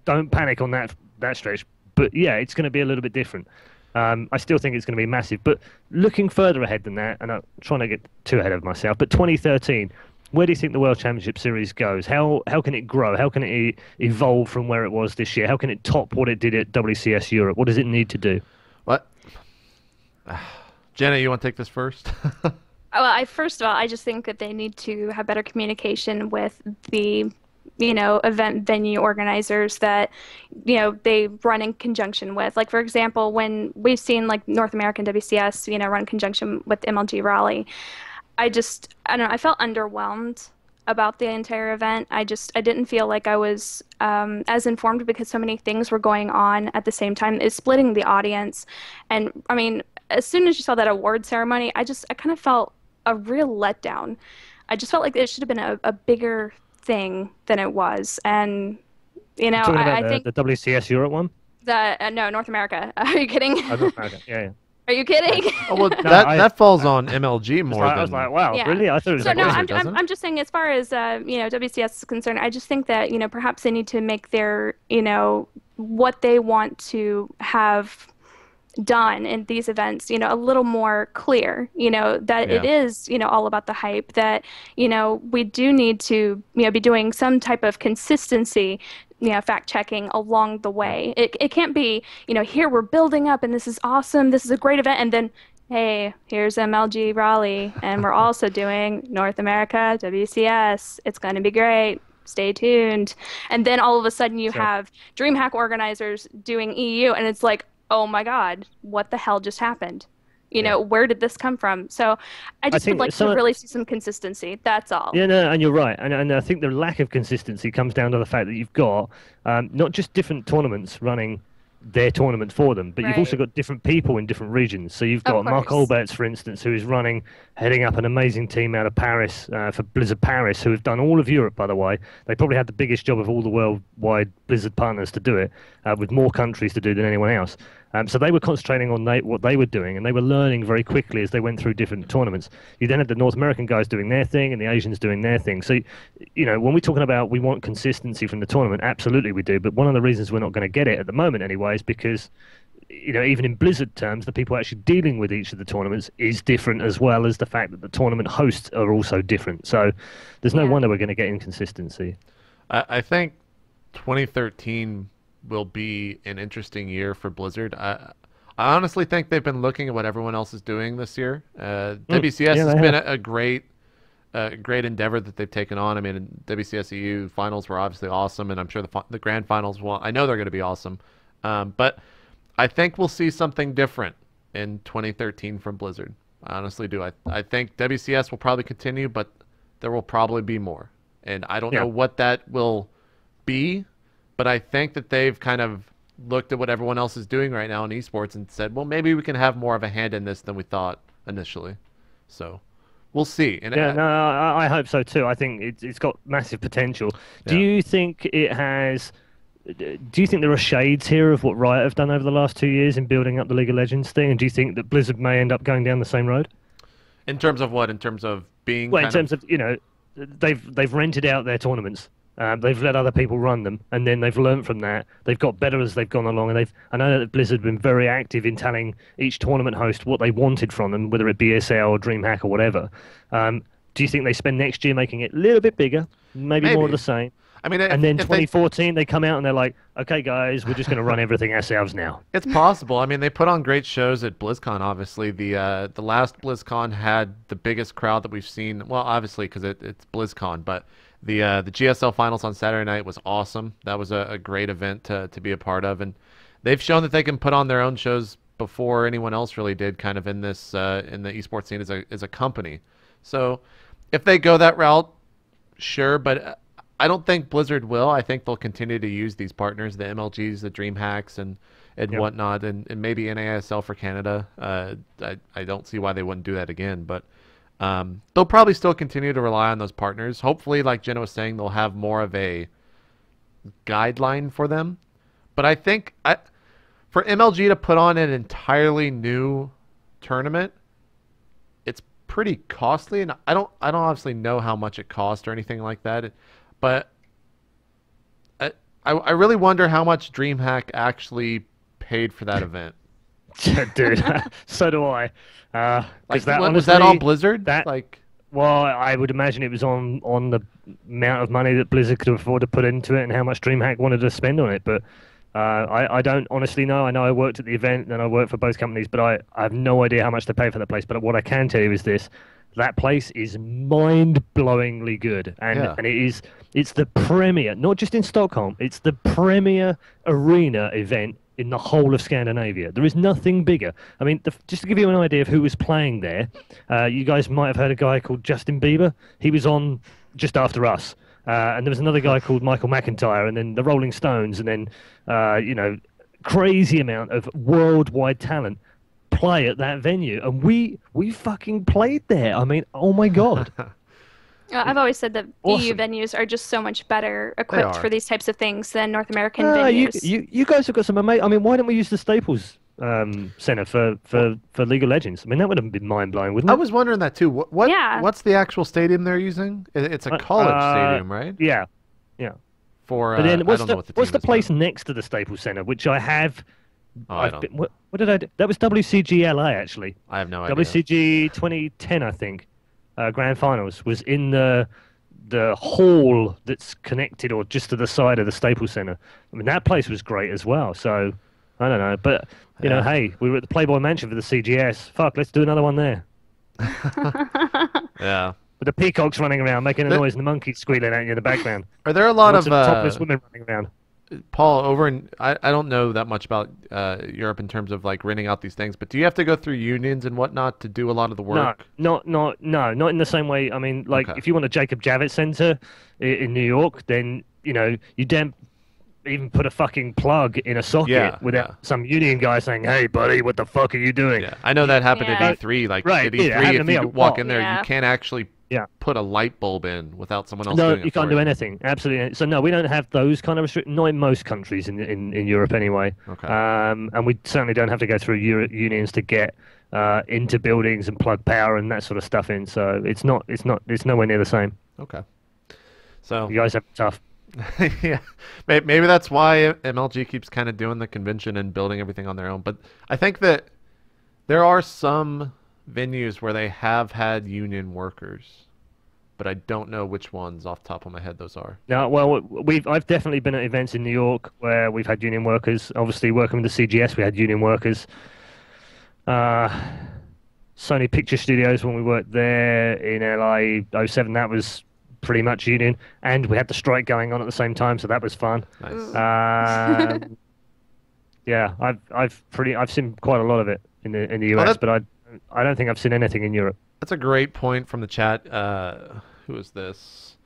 don't panic on that stretch. But yeah, it's going to be a little bit different. I still think it's going to be massive. But looking further ahead than that, and I'm trying to get too ahead of myself, but 2013, where do you think the World Championship Series goes? How can it grow? How can it evolve from where it was this year? How can it top what it did at WCS Europe? What does it need to do? What? Genna, you want to take this first? Well, first of all, I just think that they need to have better communication with the, event venue organizers that, they run in conjunction with. Like, for example, when we've seen like North American WCS, run in conjunction with MLG Raleigh, I don't know, I felt underwhelmed about the entire event. I didn't feel like I was as informed because so many things were going on at the same time. It's splitting the audience. And I mean, as soon as you saw that award ceremony, I kind of felt a real letdown. I just felt like it should have been a bigger thing than it was. And, Talking about I think the WCS Europe one? no, North America. Are you kidding? Oh, North America. Yeah. Are you kidding? Oh, well, No, that falls on MLG more I was than. like, wow, Yeah. really? I thought it was So like no, Blizzard. I'm just saying as far as WCS is concerned, I just think that perhaps they need to make their what they want to have done in these events a little more clear, that it Yeah. is all about the hype, that we do need to be doing some type of consistency, fact checking along the way. It can't be here we're building up and this is awesome, this is a great event, and then hey, here's MLG Raleigh and we're also doing North America WCS, it's going to be great, stay tuned. And then all of a sudden you have DreamHack organizers doing EU and it's like, oh my God, what the hell just happened? Where did this come from? So I just would like to really see some consistency. That's all. Yeah, no, and you're right. And I think the lack of consistency comes down to the fact that you've got not just different tournaments running their tournament for them, but you've also got different people in different regions. So you've got Mark Olberts, for instance, who is heading up an amazing team out of Paris for Blizzard Paris, who have done all of Europe, by the way. They probably had the biggest job of all the worldwide Blizzard partners to do it, with more countries to do than anyone else. So they were concentrating on what they were doing, and they were learning very quickly as they went through different tournaments. You then had the North American guys doing their thing, and the Asians doing their thing. So, when we're talking about we want consistency from the tournament, absolutely we do. But one of the reasons we're not going to get it at the moment anyway is because, even in Blizzard terms, the people actually dealing with each of the tournaments is different, as well as the fact that the tournament hosts are also different. So there's no wonder we're going to get inconsistency. I think 2013 will be an interesting year for Blizzard. I honestly think they've been looking at what everyone else is doing this year. WCS has been a great endeavor that they've taken on. I mean, WCS EU finals were obviously awesome, and I'm sure the grand finals I know they're going to be awesome. But I think we'll see something different in 2013 from Blizzard. I honestly do. I think WCS will probably continue, but there will probably be more. And I don't know what that will be, but I think that they've kind of looked at what everyone else is doing right now in esports and said, well, maybe we can have more of a hand in this than we thought initially. So we'll see. And I hope so too. I think it's got massive potential. Do you think it has... Do you think there are shades here of what Riot have done over the last 2 years in building up the League of Legends thing? And do you think that Blizzard may end up going down the same road? In terms of what? In terms of being... Well, in terms of, they've rented out their tournaments. They've let other people run them, and then they've learned from that. They've got better as they've gone along, and I know that Blizzard have been very active in telling each tournament host what they wanted from them, whether it be SL or DreamHack or whatever. Do you think they spend next year making it a little bit bigger, maybe more of the same? I mean, And then if they 2014, they come out and they're like, okay, guys, we're just going to run everything ourselves now. It's possible. I mean, they put on great shows at BlizzCon. Obviously, the last BlizzCon had the biggest crowd that we've seen. Well, obviously because it's BlizzCon, but the GSL finals on Saturday night was awesome. That was a great event to be a part of, and they've shown that they can put on their own shows before anyone else really did. Kind of in this in the esports scene as a company. So if they go that route, sure, but I don't think Blizzard will. I think they'll continue to use these partners, the MLGs, the DreamHacks, and Yep. whatnot, and maybe NASL for Canada. I don't see why they wouldn't do that again, but they'll probably still continue to rely on those partners. Hopefully, like Genna was saying, they'll have more of a guideline for them. But I think for MLG to put on an entirely new tournament, it's pretty costly, and I don't obviously know how much it cost or anything like that. But I really wonder how much DreamHack actually paid for that event. Dude, so do I. Like, That was that all honestly, Blizzard? that- Like, Well, I would imagine it was on the amount of money that Blizzard could afford to put into it and how much DreamHack wanted to spend on it. But I don't honestly know. I know I worked at the event and I worked for both companies, but I have no idea how much they pay for that place. But what I can tell you is this. That place is mind-blowingly good, and Yeah. it's the premier, not just in Stockholm, it's the premier arena event in the whole of Scandinavia. There is nothing bigger. I mean, just to give you an idea of who was playing there, you guys might have heard a guy called Justin Bieber. He was on just after us, and there was another guy called Michael McIntyre, and then the Rolling Stones, and then crazy amount of worldwide talent play at that venue, and we fucking played there. I mean, oh my god. I've always said that EU Awesome. venues are just so much better equipped are. for these types of things than North American You, venues. you guys have got some amazing. I mean, why don't we use the Staples Center for League of Legends? I mean, that would have been mind blowing, wouldn't I it? was wondering that too. What Yeah. what's the actual stadium they're using? It's a college stadium, right? Yeah. For But then I what's don't know the what the what's team the is place now. next to the Staples Center, which I have. Oh, I I've don't. been, what did I do? That was WCG LA actually. I have no idea. WCG 2010, I think. Grand Finals was in the hall that's connected or just to the side of the Staples Center. I mean, that place was great as well. So I don't know, but you know, Yeah. hey, we were at the Playboy Mansion for the CGS. Fuck, let's do another one there. Yeah. With the peacocks running around making a noise and the monkeys squealing at you in the background. Are there a lot Lots of topless women running around. Paul over in I don't know that much about Europe in terms of like renting out these things, but do you have to go through unions and whatnot to do a lot of the work? No, not in the same way. I mean, like Okay. if you want a Jacob Javits Center in New York, then you don't even put a fucking plug in a socket Yeah, without yeah. some union guy saying, "Hey, buddy, what the fuck are you doing?" Yeah, I know that happened Yeah. at E3. Like Right, at yeah, it E3, happened to if me you a walk lot. in there, Yeah. you can't actually Yeah. put a light bulb in without someone else No, doing it you can't for do anything. Absolutely. So no, we don't have those kind of restrictions. Not in most countries in Europe anyway. Okay. And we certainly don't have to go through unions to get into buildings and plug power and that sort of stuff in. So it's nowhere near the same. Okay. So You guys have it tough. yeah, maybe that's why MLG keeps kind of doing the convention and building everything on their own. But I think that there are some venues where they have had union workers, but I don't know which ones off the top of my head those are. No, well, I've definitely been at events in New York where we've had union workers. Obviously, working with the CGS, we had union workers. Sony Picture Studios, when we worked there in LA '07, that was pretty much union, and we had the strike going on at the same time, so that was fun. Nice. Yeah, I've seen quite a lot of it in the US, but I don't think I've seen anything in Europe. That's a great point from the chat. Who is this?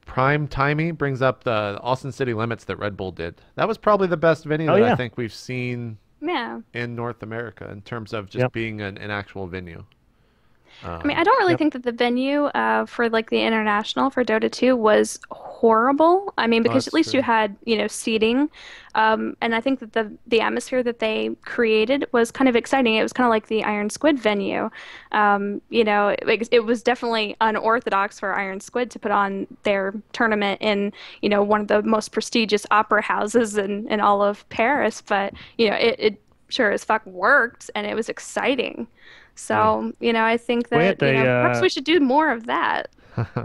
Prime Timey brings up the Austin City Limits that Red Bull did. That was probably the best venue Oh, that I yeah. think we've seen Yeah. in North America in terms of just Yep. being an actual venue. I mean, I don't really Yep. think that the venue for like the international for Dota 2 was horrible. I mean, because that's at least true. you had, seating. And I think that the atmosphere that they created was kind of exciting. It was kind of like the Iron Squid venue. It was definitely unorthodox for Iron Squid to put on their tournament in, one of the most prestigious opera houses in all of Paris. But, it sure as fuck worked and it was exciting. So, I think We that, had the, perhaps we should do more of that.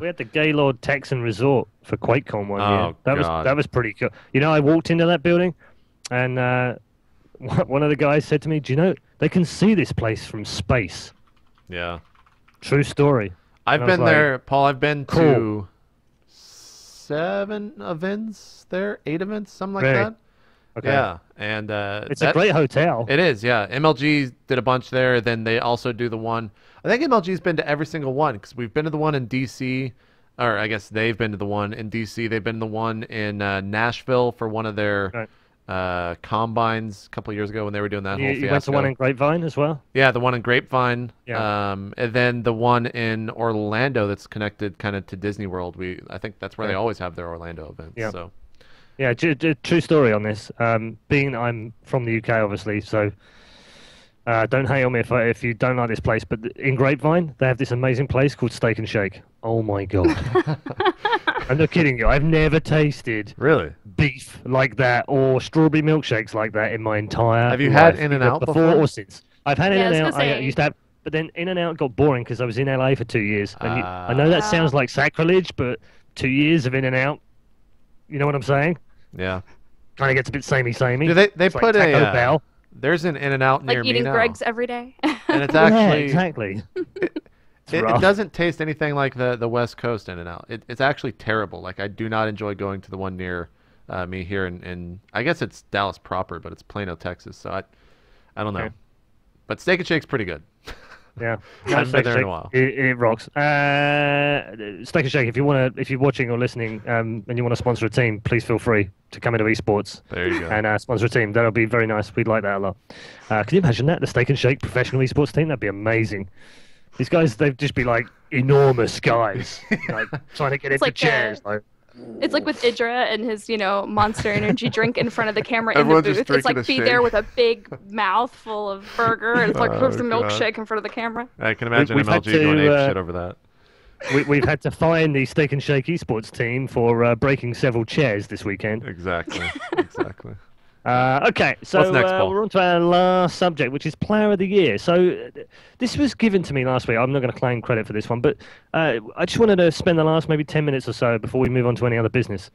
We had the Gaylord Texan Resort for QuakeCon one year. Oh, God. That was pretty cool. You know, I walked into that building, and one of the guys said to me, "Do you know they can see this place from space?" Yeah. True story. I've And I was been like, there, Paul. I've been Cool. to 7 events there, 8 events, something like Really? that. Okay. Yeah, and It's a great hotel. It is, yeah. MLG did a bunch there. Then they also do the one. I think MLG's been to every single one because we've been to the one in DC, or I guess they've been to the one in DC. They've been to the one in Nashville for one of their combines a couple of years ago when they were doing that whole You fiasco. went to one in Grapevine as well? Yeah, the one in Grapevine. Yeah. And then the one in Orlando that's connected kind of to Disney World. I think that's where they always have their Orlando events. Yeah. So. Yeah, true story on this. Being that I'm from the UK, obviously, so don't hate on me if you don't like this place. But in Grapevine, they have this amazing place called Steak and Shake. Oh my god! I'm not kidding you. I've never tasted Really? beef like that or strawberry milkshakes like that in my entire. Have you life, had In-N-Out either before? or since? I've had Yeah, I was In-N-Out. gonna I say. used to have, but then In-N-Out got boring because I was in LA for 2 years. And I know that sounds like sacrilege, but 2 years of In-N-Out. You know what I'm saying? Yeah. Kind of gets a bit samey. Do they It's like put Taco Bell. There's an In-N-Out near Like me eating now. Greg's every day. And it's Yeah, actually exactly. it rough. doesn't taste anything like the West Coast In-N-Out. It's actually terrible. Like I do not enjoy going to the one near me here in I guess it's Dallas proper, but it's Plano, Texas. So I don't know. Okay. But Steak and Shake's pretty good. Yeah, I haven't been there in a while. It rocks. Steak and Shake. If you're watching or listening, and you want to sponsor a team, please feel free to come into Esports There you go. and sponsor a team. That'll be very nice. We'd like that a lot. Can you imagine that? The Steak and Shake professional esports team? That'd be amazing. These guys, they'd just be like enormous guys, like trying to get into like chairs. It's like with Idra and his, Monster Energy drink in front of the camera in Everyone's the just booth. It's drinking like a be shake. there with a big mouth full of burger and it's like Oh, there's a God. milkshake in front of the camera. I can imagine We've had MLG going to, ape shit over that. We've had to fine the Steak and Shake esports team for breaking several chairs this weekend. Exactly. Exactly. Okay, so What's next, Paul? we're on to our last subject, which is Player of the Year. So this was given to me last week. I'm not going to claim credit for this one, but I just wanted to spend the last maybe 10 minutes or so before we move on to any other business,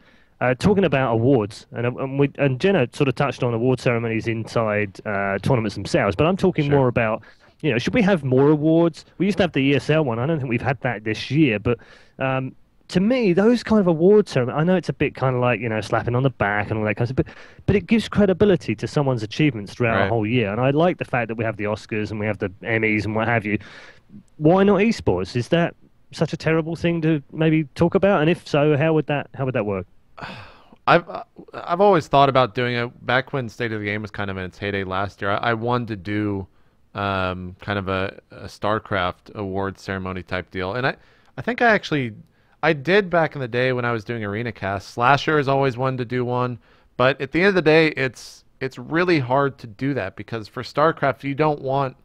talking about awards. And Genna sort of touched on award ceremonies inside tournaments themselves, but I'm talking Sure. more about, should we have more awards? We used to have the ESL one. I don't think we've had that this year, but to me, those kind of award ceremonies, I know it's a bit kind of like, slapping on the back and all that kind of stuff, but it gives credibility to someone's achievements throughout Right. a whole year. And I like the fact that we have the Oscars and we have the Emmys and what have you. Why not esports? Is that such a terrible thing to maybe talk about? And if so, how would that work? I've always thought about doing it back when State of the Game was kind of in its heyday last year. I wanted to do kind of a StarCraft award ceremony type deal, and I think I did back in the day when I was doing ArenaCast. Slasher has always wanted to do one, but at the end of the day, it's really hard to do that because for StarCraft, you don't want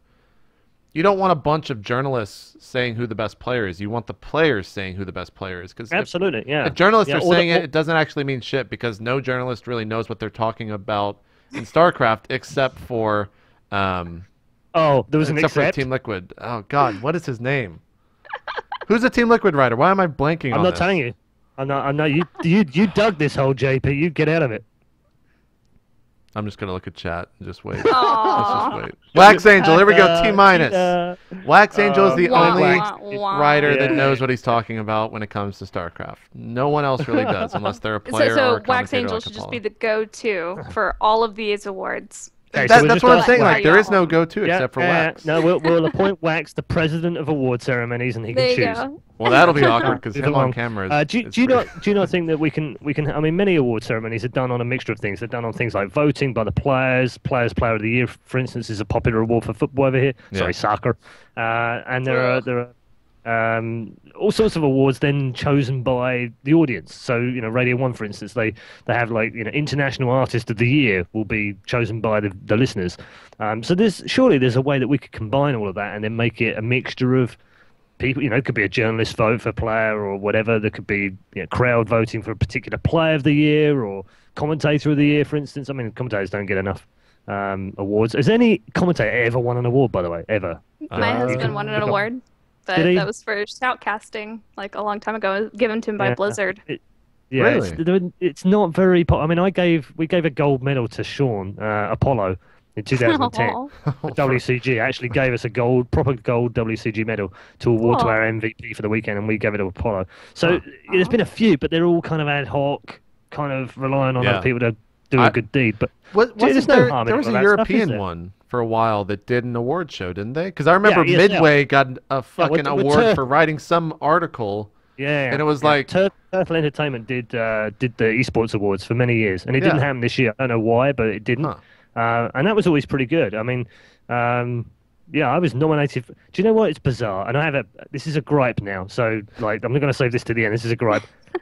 a bunch of journalists saying who the best player is. You want the players saying who the best player is. Because Absolutely, yeah. if journalists Yeah, are saying it doesn't actually mean shit because no journalist really knows what they're talking about in StarCraft except for Oh, there was an except for except. Team Liquid. Oh God, what is his name? Who's a Team Liquid writer? Why am I blanking on I'm not this? telling you. I'm not. You dug this whole JP. You get out of it. I'm just gonna look at chat and just wait. Aw. Let's just wait. Wax Angel, here we go. T minus. Wax Angel is the Wah, only wah, wah. writer that Yeah. knows what he's talking about when it comes to StarCraft. No one else really does, unless they're a player or So a Wax commentator Angel like should just Apollo. be the go-to for all of these awards. Okay, so we'll That's just what I'm ask saying. Wax. Like, there is no go-to except for Wax. No, we'll appoint Wax the president of award ceremonies, and he There can you choose. go. Well, that'll be awkward because Move him on along. camera is. Do you not think that we can? I mean, many award ceremonies are done on a mixture of things. They're done on things like voting by the players. Player of the Year, for instance, is a popular award for football over here. Yeah. Sorry, soccer. And there are all sorts of awards then chosen by the audience. So Radio 1, for instance, they have like International Artist of the Year will be chosen by the listeners. So there's a way that we could combine all of that and then make it a mixture of people. It could be a journalist vote for player or whatever. There could be crowd voting for a particular player of the year or commentator of the year, for instance. I mean, commentators don't get enough awards. Has any commentator ever won an award, by the way? Ever? My husband won an award. but Did he? that was for shoutcasting like a long time ago. It was given to him by Yeah. Blizzard. Yeah, Really? it's not very. I mean, we gave a gold medal to Sean Apollo in 2010. Aw, The WCG actually gave us a proper gold WCG medal to award to Cool. our MVP for the weekend, and we gave it to Apollo. So Huh. there's been a few, but they're all kind of ad hoc, kind of relying on Yeah. other people to do a good deed. But Wasn't there's no there, harm in there was all a that stuff, is European there? one for a while that did an award show, didn't they? Because I remember Yeah, ESL. Midway got a fucking with award Turf. for writing some article. Yeah, And it was like- Turtle Entertainment did the Esports Awards for many years, and it Yeah. didn't happen this year. I don't know why, but it didn't. Huh. And that was always pretty good. I mean, yeah, I was nominated. Do you know what? It's bizarre, and I have this is a gripe now. So, like, I'm not going to save this to the end. This is a gripe. A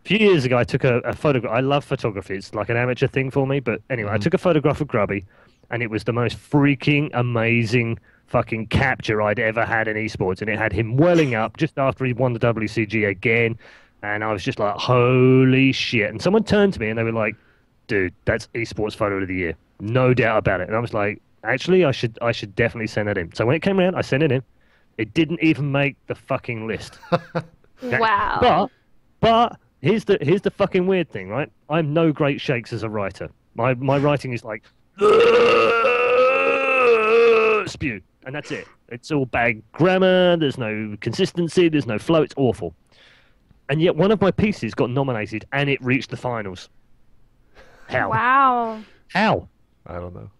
few years ago, I took a photograph. I love photography. It's like an amateur thing for me. But anyway, I took a photograph of Grubby, and it was the most freaking amazing fucking capture I'd ever had in esports, and it had him welling up just after he won the WCG again, and I was just like, holy shit. And someone turned to me and they were like, dude, that's esports photo of the year, no doubt about it. And I was like, actually, I should definitely send it in. So when it came around, I sent it in. It didn't even make the fucking list. wow. But here's the fucking weird thing, right? I'm no great shakes as a writer. My writing is like spew, and that's it. It's all bad grammar. There's no consistency. There's no flow. It's awful. And yet one of my pieces got nominated, and it reached the finals. How? Wow. How? I don't know.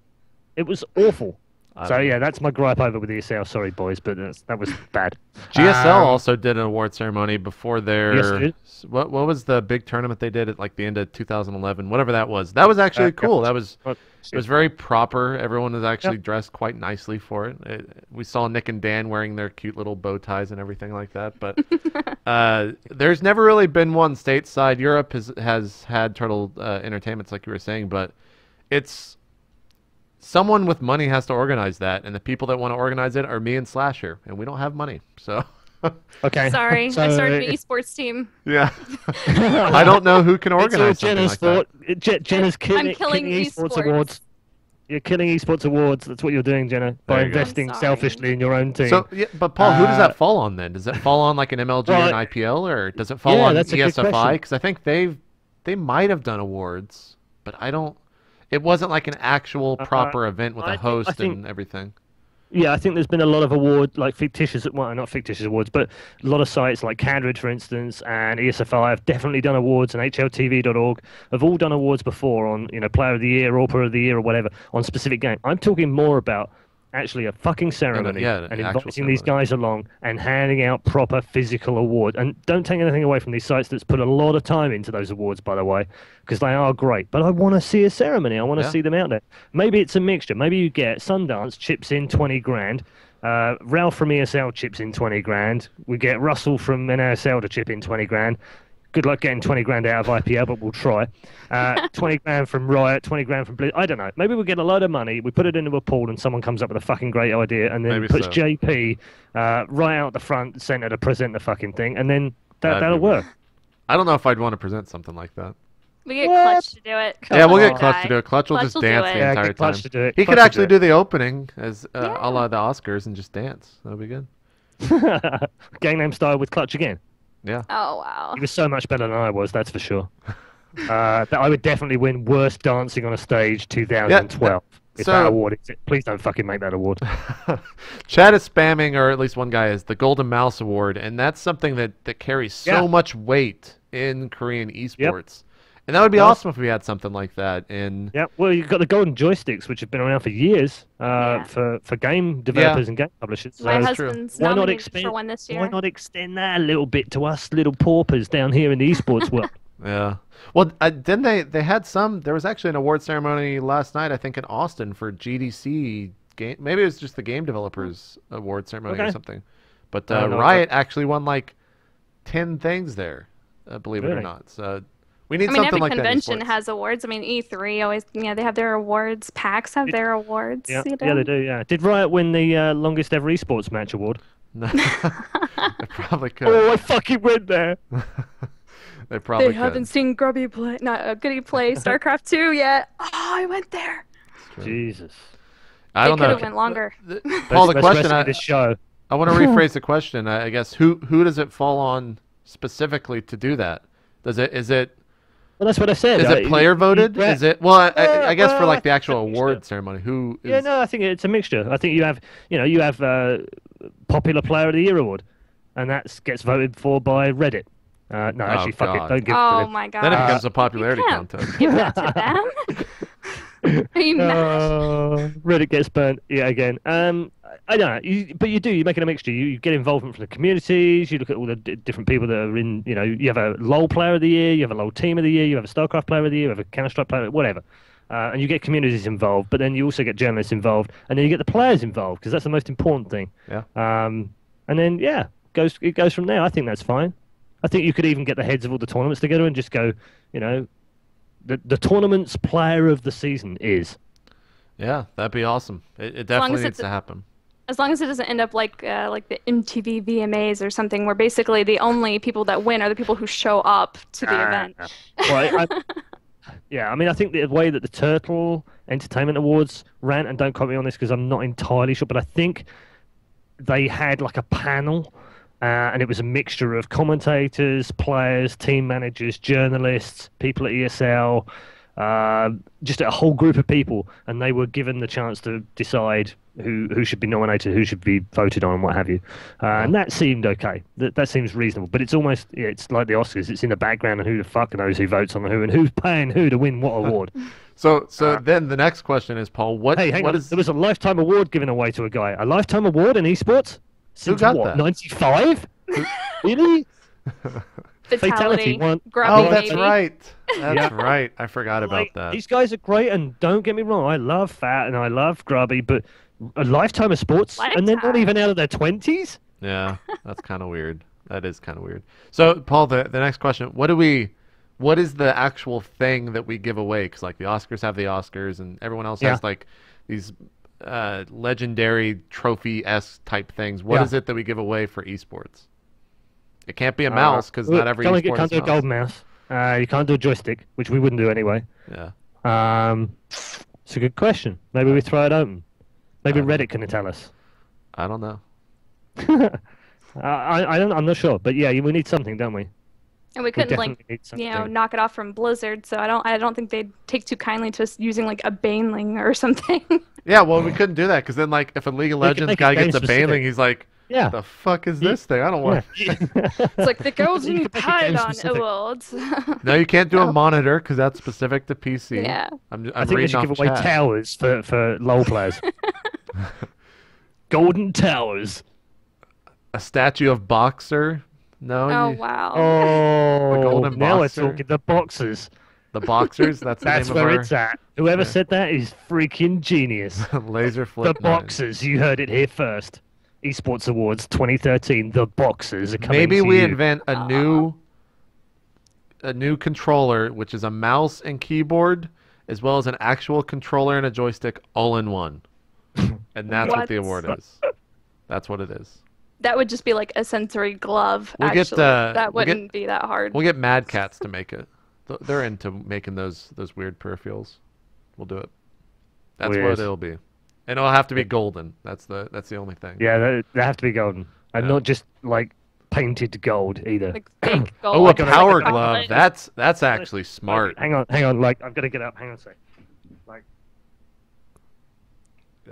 It was awful. I So don't know. yeah, that's my gripe over with ESL. Sorry, boys, but that was bad. GSL also did an award ceremony before their. Yes, it did. What was the big tournament they did at like the end of 2011? Whatever that was. That was actually cool. That was. It was very proper. Everyone was actually dressed quite nicely for it. We saw Nick and Dan wearing their cute little bow ties and everything like that. But there's never really been one stateside. Europe has had Turtle Entertainments, like you were saying, but it's someone with money has to organize that, and the people that want to organize it are me and Slasher, and we don't have money. So Okay. Sorry, I So started an esports team. yeah, I don't know who can it's all organize something Jenna's like fault. that. Jenna's killing killing esports esports. awards. You're killing esports awards. That's what you're doing, Jenna, by There you go. investing I'm sorry. selfishly in your own team. So, yeah, but Paul, who does that fall on then? Does it fall on like an MLG or an Well, IPL, or does it fall yeah, on that's a good ESFI? question. Because I think they might have done awards, but I don't. It wasn't like an actual proper event with I a think- host I think- and everything. Yeah, I think there's been a lot of like fictitious, well, not fictitious awards, but a lot of sites like Candrid, for instance, and ESFI have definitely done awards, and HLTV.org have all done awards before on, Player of the Year, All-Pro of the Year, or whatever, on specific game. I'm talking more about actually a fucking ceremony yeah, and an actual inviting these ceremony. guys along and handing out proper physical awards. And don't take anything away from these sites that's put a lot of time into those awards, by the way, because they are great. But I want to see a ceremony. I want to Yeah. see them out there. Maybe it's a mixture. Maybe you get Sundance chips in 20 grand. Ralph from ESL chips in 20 grand. We get Russell from NASL to chip in 20 grand. Good luck getting 20 grand out of IPL, but we'll try. 20 grand from Riot, 20 grand from Blizz. I don't know. Maybe we'll get a load of money, we put it into a pool, and someone comes up with a fucking great idea, and then Maybe puts so. JP right out the front center to present the fucking thing, and then That'd that'll be work. I don't know if I'd want to present something like that. We get What? Clutch to do it. Yeah, we'll get on. Clutch to do it. Clutch will Clutch just will do dance it. the Yeah, entire get Clutch time. to do it. He Clutch could will actually do do the opening as a la the Oscars and just dance. That'd be good. Gangnam Style with Clutch again. Yeah. Oh wow. He was so much better than I was, that's for sure. That I would definitely win Worst Dancing on a Stage 2012. If so- that award exists. Please don't fucking make that award. Chad is spamming, or at least one guy is, the Golden Mouse Award, and that's something that carries so Yeah. much weight in Korean esports. And that would be Does. awesome if we had something like that in. Yeah, well, you've got the golden joysticks, which have been around for years Yeah. for game developers and game publishers. So My That's true. husband's why not nominated expand? for one this year. Why not extend that a little bit to us little paupers down here in the esports world? Yeah. Well, then they had some. There was actually an award ceremony last night, I think, in Austin for GDC game. Maybe it was just the Game Developers Award ceremony or Okay. something. But I don't know. Riot actually won like 10 things there, believe it or Really? not. So we need I mean, something every like that. in convention esports. has awards. I mean, E3 always, they have their awards. PAX have their awards. Yeah, you yeah, know? they do. Yeah, did Riot win the longest ever esports match award? No. They probably could. Oh, I fucking went there. They probably They could. haven't seen Grubby play, not Goody play StarCraft 2 yet. Oh, I went there. True. Jesus. I They don't could know. have went longer. Paul, the Best question recipe I, of this show. I want to rephrase the question. I guess who does it fall on specifically to do that? Is it Well, that's what I said. is it player voted? Yeah. Is it well? I guess for like the I actual think award so. ceremony, who is? Yeah, no, I think it's a mixture. I think you have Popular Player of the Year award, and that gets voted for by Reddit. No, actually, fuck God. it. Don't give it to Oh them. my god. Then it becomes a popularity You can't contest. give that to them. Are you mad? Reddit gets burnt yet again. I don't know, but you do. You're making a mixture. You get involvement from the communities. You look at all the different people that are in. You have a LoL Player of the Year. You have a LoL Team of the Year. You have a StarCraft Player of the Year. You have a Counter-Strike Player, whatever. And you get communities involved, but then you also get journalists involved, and then you get the players involved because that's the most important thing. Yeah. And then it goes from there. I think that's fine. I think you could even get the heads of all the tournaments together and just go, the tournament's player of the season is. Yeah, that'd be awesome. It definitely needs to happen. As long as it doesn't end up like the MTV VMAs or something, where basically the only people that win are the people who show up to the event. Well, I mean, I think the way that the Turtle Entertainment Awards ran, and don't quote me on this because I'm not entirely sure, but I think they had like a panel, and it was a mixture of commentators, players, team managers, journalists, people at ESL, just a whole group of people, and they were given the chance to decide who should be nominated, who should be voted on, and what have you. And that seemed okay. That seems reasonable. But it's almost it's like the Oscars. It's in the background, and who the fuck knows who votes on who and who's paying who to win what award. So then the next question is, Paul, Hey, hang on. There was a lifetime award given away to a guy. A lifetime award in esports? Since got what? that? 95? Really? Fatality. One. Grubby Oh, that's baby. right. That's right. I forgot about that. These guys are great, and don't get me wrong, I love Fat and I love Grubby, but a lifetime of sports, and they're not Lifetime. even out of their 20s? Yeah, that's kind of weird. That is kind of weird. So, Paul, the next question: what is the actual thing that we give away? Because like the Oscars have the Oscars, and everyone else has like these legendary trophy-esque type things. What is it that we give away for esports? It can't be a mouse because not every esport can't is do a mouse. gold mouse. You can't do a joystick, which we wouldn't do anyway. Yeah. It's a good question. Maybe we throw it open. Maybe Reddit can tell us. I don't know. I'm not sure, but yeah, we need something, don't we? And we couldn't definitely need something. knock it off from Blizzard. So I don't think they'd take too kindly to us using like a Bainling or something. Yeah, well, we couldn't do that because then, like, if a League of Legends make it guy gets a game-specific. Bainling, he's like, Yeah. "The fuck is this thing? I don't want." It's like the Golden You could make it Python game-specific. Awards. No, you can't do a monitor because that's specific to PC. Yeah. I'm I think they reading should off give away chat. towers for LoL players. Golden towers. A statue of Boxer. No. Oh you- wow. Oh, golden now boxer. we're talking the boxers. The Boxers. That's the That's name of where our it's at. Whoever Yeah. said that is freaking genius. laser The flip. nine. Boxers, you heard it here first. Esports Awards 2013. The Boxers are coming Maybe to we you. invent a new controller, which is a mouse and keyboard, as well as an actual controller and a joystick, all in one. And that's what the award is. That's what it is. That would just be like a sensory glove. We'll Actually, get, that we'll get- wouldn't be that hard. We'll get Mad Cats to make it. They're into making those weird peripherals. We'll do it. That's Weird. what it'll be, and it'll have to be golden. That's the only thing. Yeah, they have to be golden. And Yeah. not just like painted gold either. Like fake gold. Oh, a gonna power make a glove. chocolate. That's actually smart. Hang on. Like, I've got to get up. Hang on a sec. Like,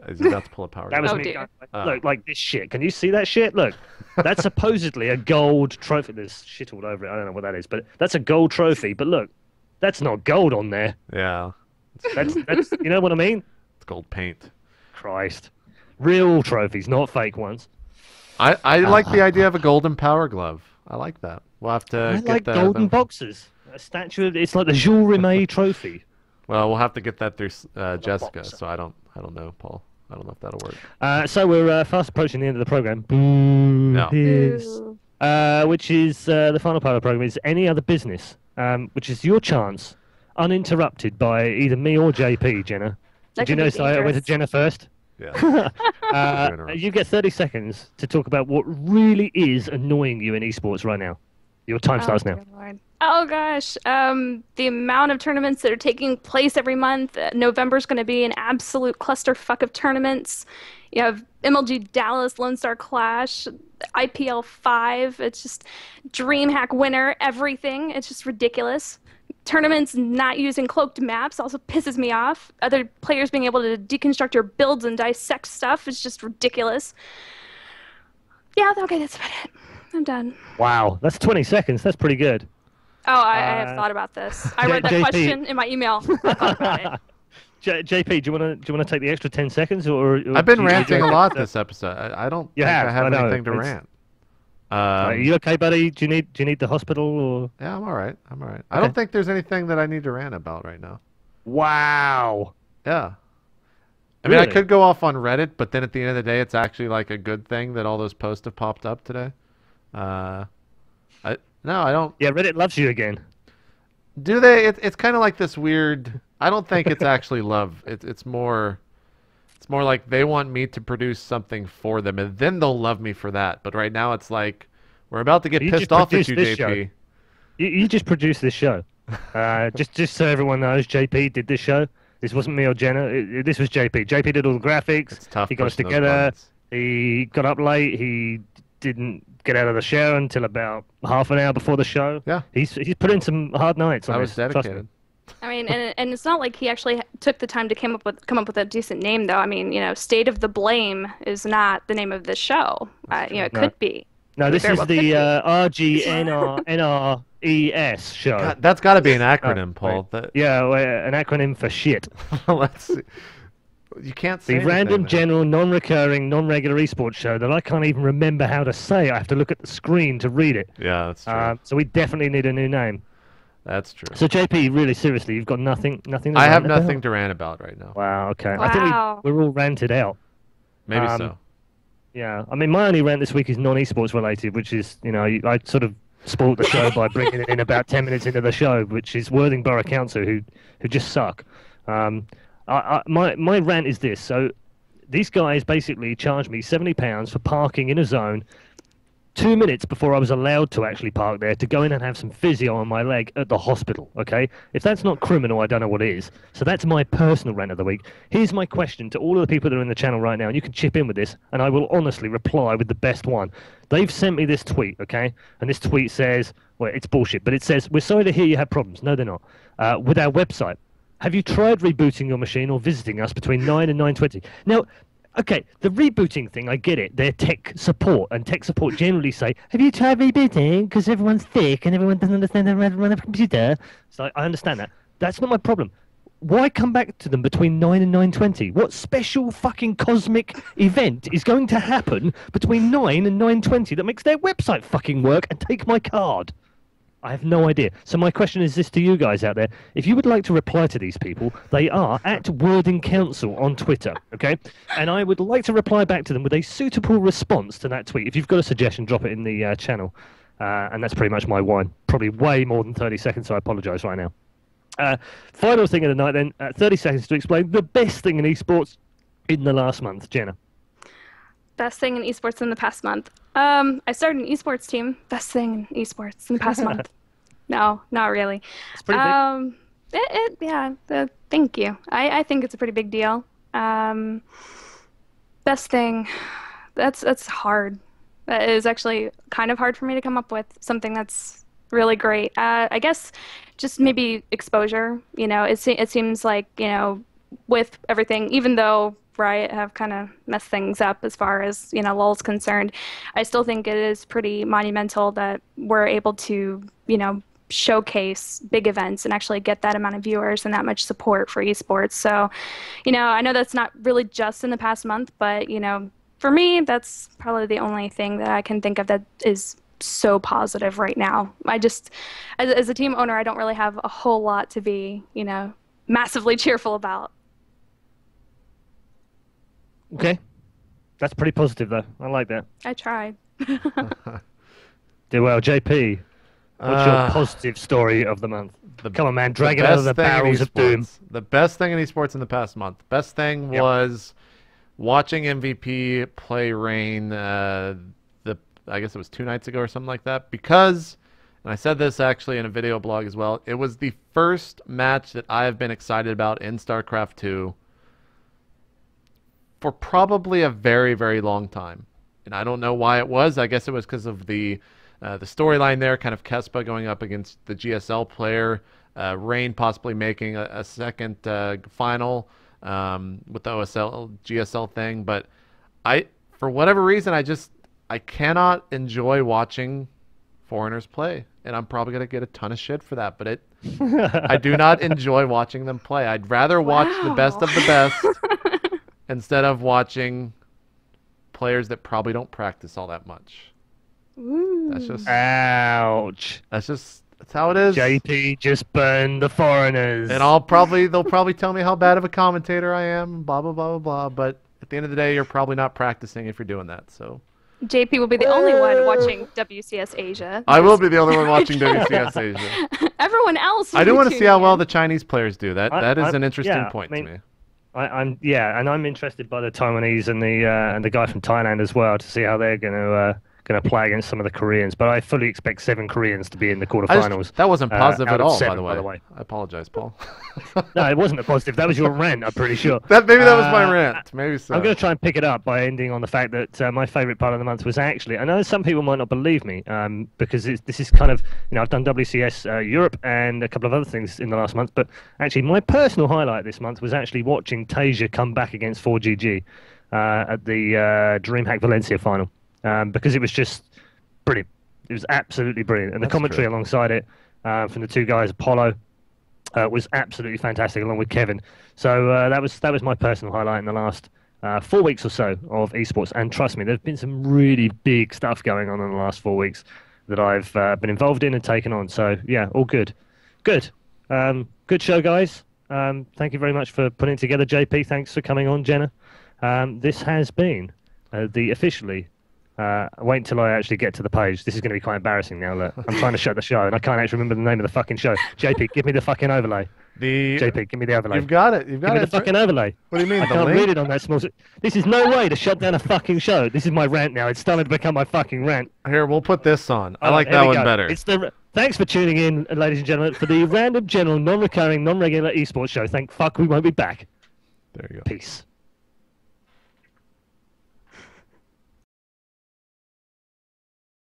He's about to pull a power that was glove. Oh, me. dear. Going, look, like this shit. Can you see that shit? Look, that's supposedly a gold trophy. There's shit all over it. I don't know what that is, but that's a gold trophy. But look, that's not gold on there. Yeah, That's you know what I mean? it's gold paint. Christ, real trophies, not fake ones. I like the idea of a golden power glove. I like that. We'll have to I get like the golden boxes. A statue. It's like the Jules Rimet trophy. Well, we'll have to get that through Jessica. boxer. So I don't know, Paul. I don't know if that'll work. So we're fast approaching the end of the program. No. Ooh. Which is the final part of the program is any other business, which is your chance, uninterrupted by either me or JP, Jenna. That Did you could be notice I went to dangerous. Jenna first? Yeah. You get 30 seconds to talk about what really is annoying you in esports right now. Your time Oh, starts now. dear Lord. Oh gosh, the amount of tournaments that are taking place every month. November's going to be an absolute clusterfuck of tournaments. You have MLG Dallas, Lone Star Clash, IPL 5. It's just DreamHack winner, everything. It's just ridiculous. Tournaments not using cloaked maps also pisses me off. Other players being able to deconstruct your builds and dissect stuff is just ridiculous. Yeah, okay, that's about it. I'm done. Wow, that's 20 seconds. That's pretty good. Oh, I have Uh, thought about this. I read that JP. question in my email. I thought about it. JP, do you want to take the extra 10 seconds, or I've been do you- ranting a you- lot this episode. I don't You think I have, have I know. anything to It's- rant. Are you okay, buddy? Do you need the hospital or? Yeah, I'm all right. I'm all right. I Okay. don't think there's anything that I need to rant about right now. Wow. Yeah. I mean, I Really? could go off on Reddit, but then at the end of the day, it's actually like a good thing that all those posts have popped up today. No, I don't. Yeah, Reddit loves you again. Do they? It's kind of like this weird. I don't think it's actually love. It's more like they want me to produce something for them, and then they'll love me for that. But right now, it's like we're about to get You pissed just off at produced you, this JP. You just produced this show. Just so everyone knows, JP did this show. This wasn't me or Genna. This was JP. JP did all the graphics. It's tough. He got us pushing those together. buttons. He got up late. He didn't get out of the shower until about half an hour before the show. Yeah. He's put in some hard nights on I was this, trust me. dedicated. I mean, and it's not like he actually took the time to come up with a decent name, though. I mean, State of the Blame is not the name of the show. It No. could be. No, this Very is well the could be. RGNRNRES show. God, that's got to be an acronym, Paul. That, Yeah, well, an acronym for shit. let's see. You can't say The anything random, there. general, non-recurring, non-regular esports show that I can't even remember how to say. I have to look at the screen to read it. Yeah, that's true. So we definitely need a new name. That's true. So JP, really seriously, you've got nothing to I have rant about? nothing to rant about right now. Wow, okay. I Wow. think we're all ranted out. Maybe Um, so. Yeah, I mean, my only rant this week is non-esports related, which is, I sort of spoiled the show by bringing it in about 10 minutes into the show, which is Worthing Borough Council, who just suck. My rant is this. So these guys basically charged me £70 for parking in a zone 2 minutes before I was allowed to actually park there to go in and have some physio on my leg at the hospital, okay? If that's not criminal, I don't know what is. So that's my personal rant of the week. Here's my question to all of the people that are in the channel right now, and you can chip in with this, and I will honestly reply with the best one. They've sent me this tweet, okay? And this tweet says, well, it's bullshit, but it says, we're sorry to hear you have problems. No, they're not. With our website. Have you tried rebooting your machine or visiting us between 9 and 9:20? Now, okay, the rebooting thing, I get it. They're tech support, and tech support generally say, have you tried rebooting? Because everyone's thick and everyone doesn't understand how to run a computer. So I understand that. That's not my problem. Why come back to them between 9 and 9:20? What special fucking cosmic event is going to happen between 9 and 9:20 that makes their website fucking work and take my card? I have no idea. So my question is this to you guys out there. If you would like to reply to these people, they are at Worthing Council on Twitter, okay? And I would like to reply back to them with a suitable response to that tweet. If you've got a suggestion, drop it in the channel. And that's pretty much my whine. Probably way more than 30 seconds, so I apologise right now. Final thing of the night then, 30 seconds to explain the best thing in esports in the last month. Genna. Best thing in esports in the past month. I started an esports team. Best thing in esports in the past month. No, not really. It's pretty big. Thank you. I think it's a pretty big deal. Best thing. That's hard. That is actually kind of hard for me to come up with something that's really great. I guess just maybe exposure. It seems like, with everything, even though Riot have kind of messed things up as far as, LoL's concerned, I still think it is pretty monumental that we're able to, showcase big events and actually get that amount of viewers and that much support for esports. So, I know that's not really just in the past month, but, for me, that's probably the only thing that I can think of that is so positive right now. I just, as a team owner, I don't really have a whole lot to be, massively cheerful about. Okay. That's pretty positive, though. I like that. I tried. Do well. JP, what's your positive story of the month? Come on, man. Drag it out of the barrels of doom. The best thing in esports in the past month. Best thing was watching MVP play Rain, I guess it was 2 nights ago or something like that. Because, and And I said this actually in a video blog as well. It was the first match that I have been excited about in StarCraft 2 for probably a very, very long time. And I don't know why it was. I guess it was because of the storyline there, kind of Kespa going up against the GSL player, Rain possibly making a second final with the OSL GSL thing. But for whatever reason, I cannot enjoy watching foreigners play, and I'm probably gonna get a ton of shit for that. But I do not enjoy watching them play. I'd rather watch the best of the best instead of watching players that probably don't practice all that much. Ooh. That's just ouch. That's how it is. JP just burned the foreigners. And they'll probably tell me how bad of a commentator I am, blah blah blah blah blah. But at the end of the day, you're probably not practicing if you're doing that. So JP will be the only one watching WCS Asia. I will be the only one watching WCS Asia. Everyone else. I do want to see how well the Chinese players do. That is an interesting point to me. I'm interested by the Taiwanese and the guy from Thailand as well to see how they're going to play against some of the Koreans. But I fully expect 7 Koreans to be in the quarterfinals. That wasn't positive at all, 7, by the way. I apologize, Paul. No, it wasn't a positive. That was your rant, I'm pretty sure. Maybe that was my rant. Maybe so. I'm going to try and pick it up by ending on the fact that my favourite part of the month was actually, I know some people might not believe me, because this is kind of, I've done WCS Europe and a couple of other things in the last month, but actually my personal highlight this month was actually watching Tasia come back against 4GG at the DreamHack Valencia final, because it was just brilliant. It was absolutely brilliant. And the commentary alongside it from the two guys, Apollo, was absolutely fantastic, along with Kevin. So that was my personal highlight in the last 4 weeks or so of esports. And trust me, there's been some really big stuff going on in the last 4 weeks that I've been involved in and taken on. So yeah, all good. Good. Good show, guys. Thank you very much for putting it together, JP. Thanks for coming on, Genna. This has been the officially... wait until I actually get to the page. This is going to be quite embarrassing now. Look, I'm trying to shut the show, and I can't actually remember the name of the fucking show. JP, give me the fucking overlay. JP, give me the overlay. You've got it. Give me the fucking overlay. What do you mean? I can't read it on that small... This is no way to shut down a fucking show. This is my rant now. It's starting to become my fucking rant. Here, we'll put this on. I like that one better. Thanks for tuning in, ladies and gentlemen, for the random, general, non-recurring, non-regular esports show. Thank fuck we won't be back. There you go. Peace.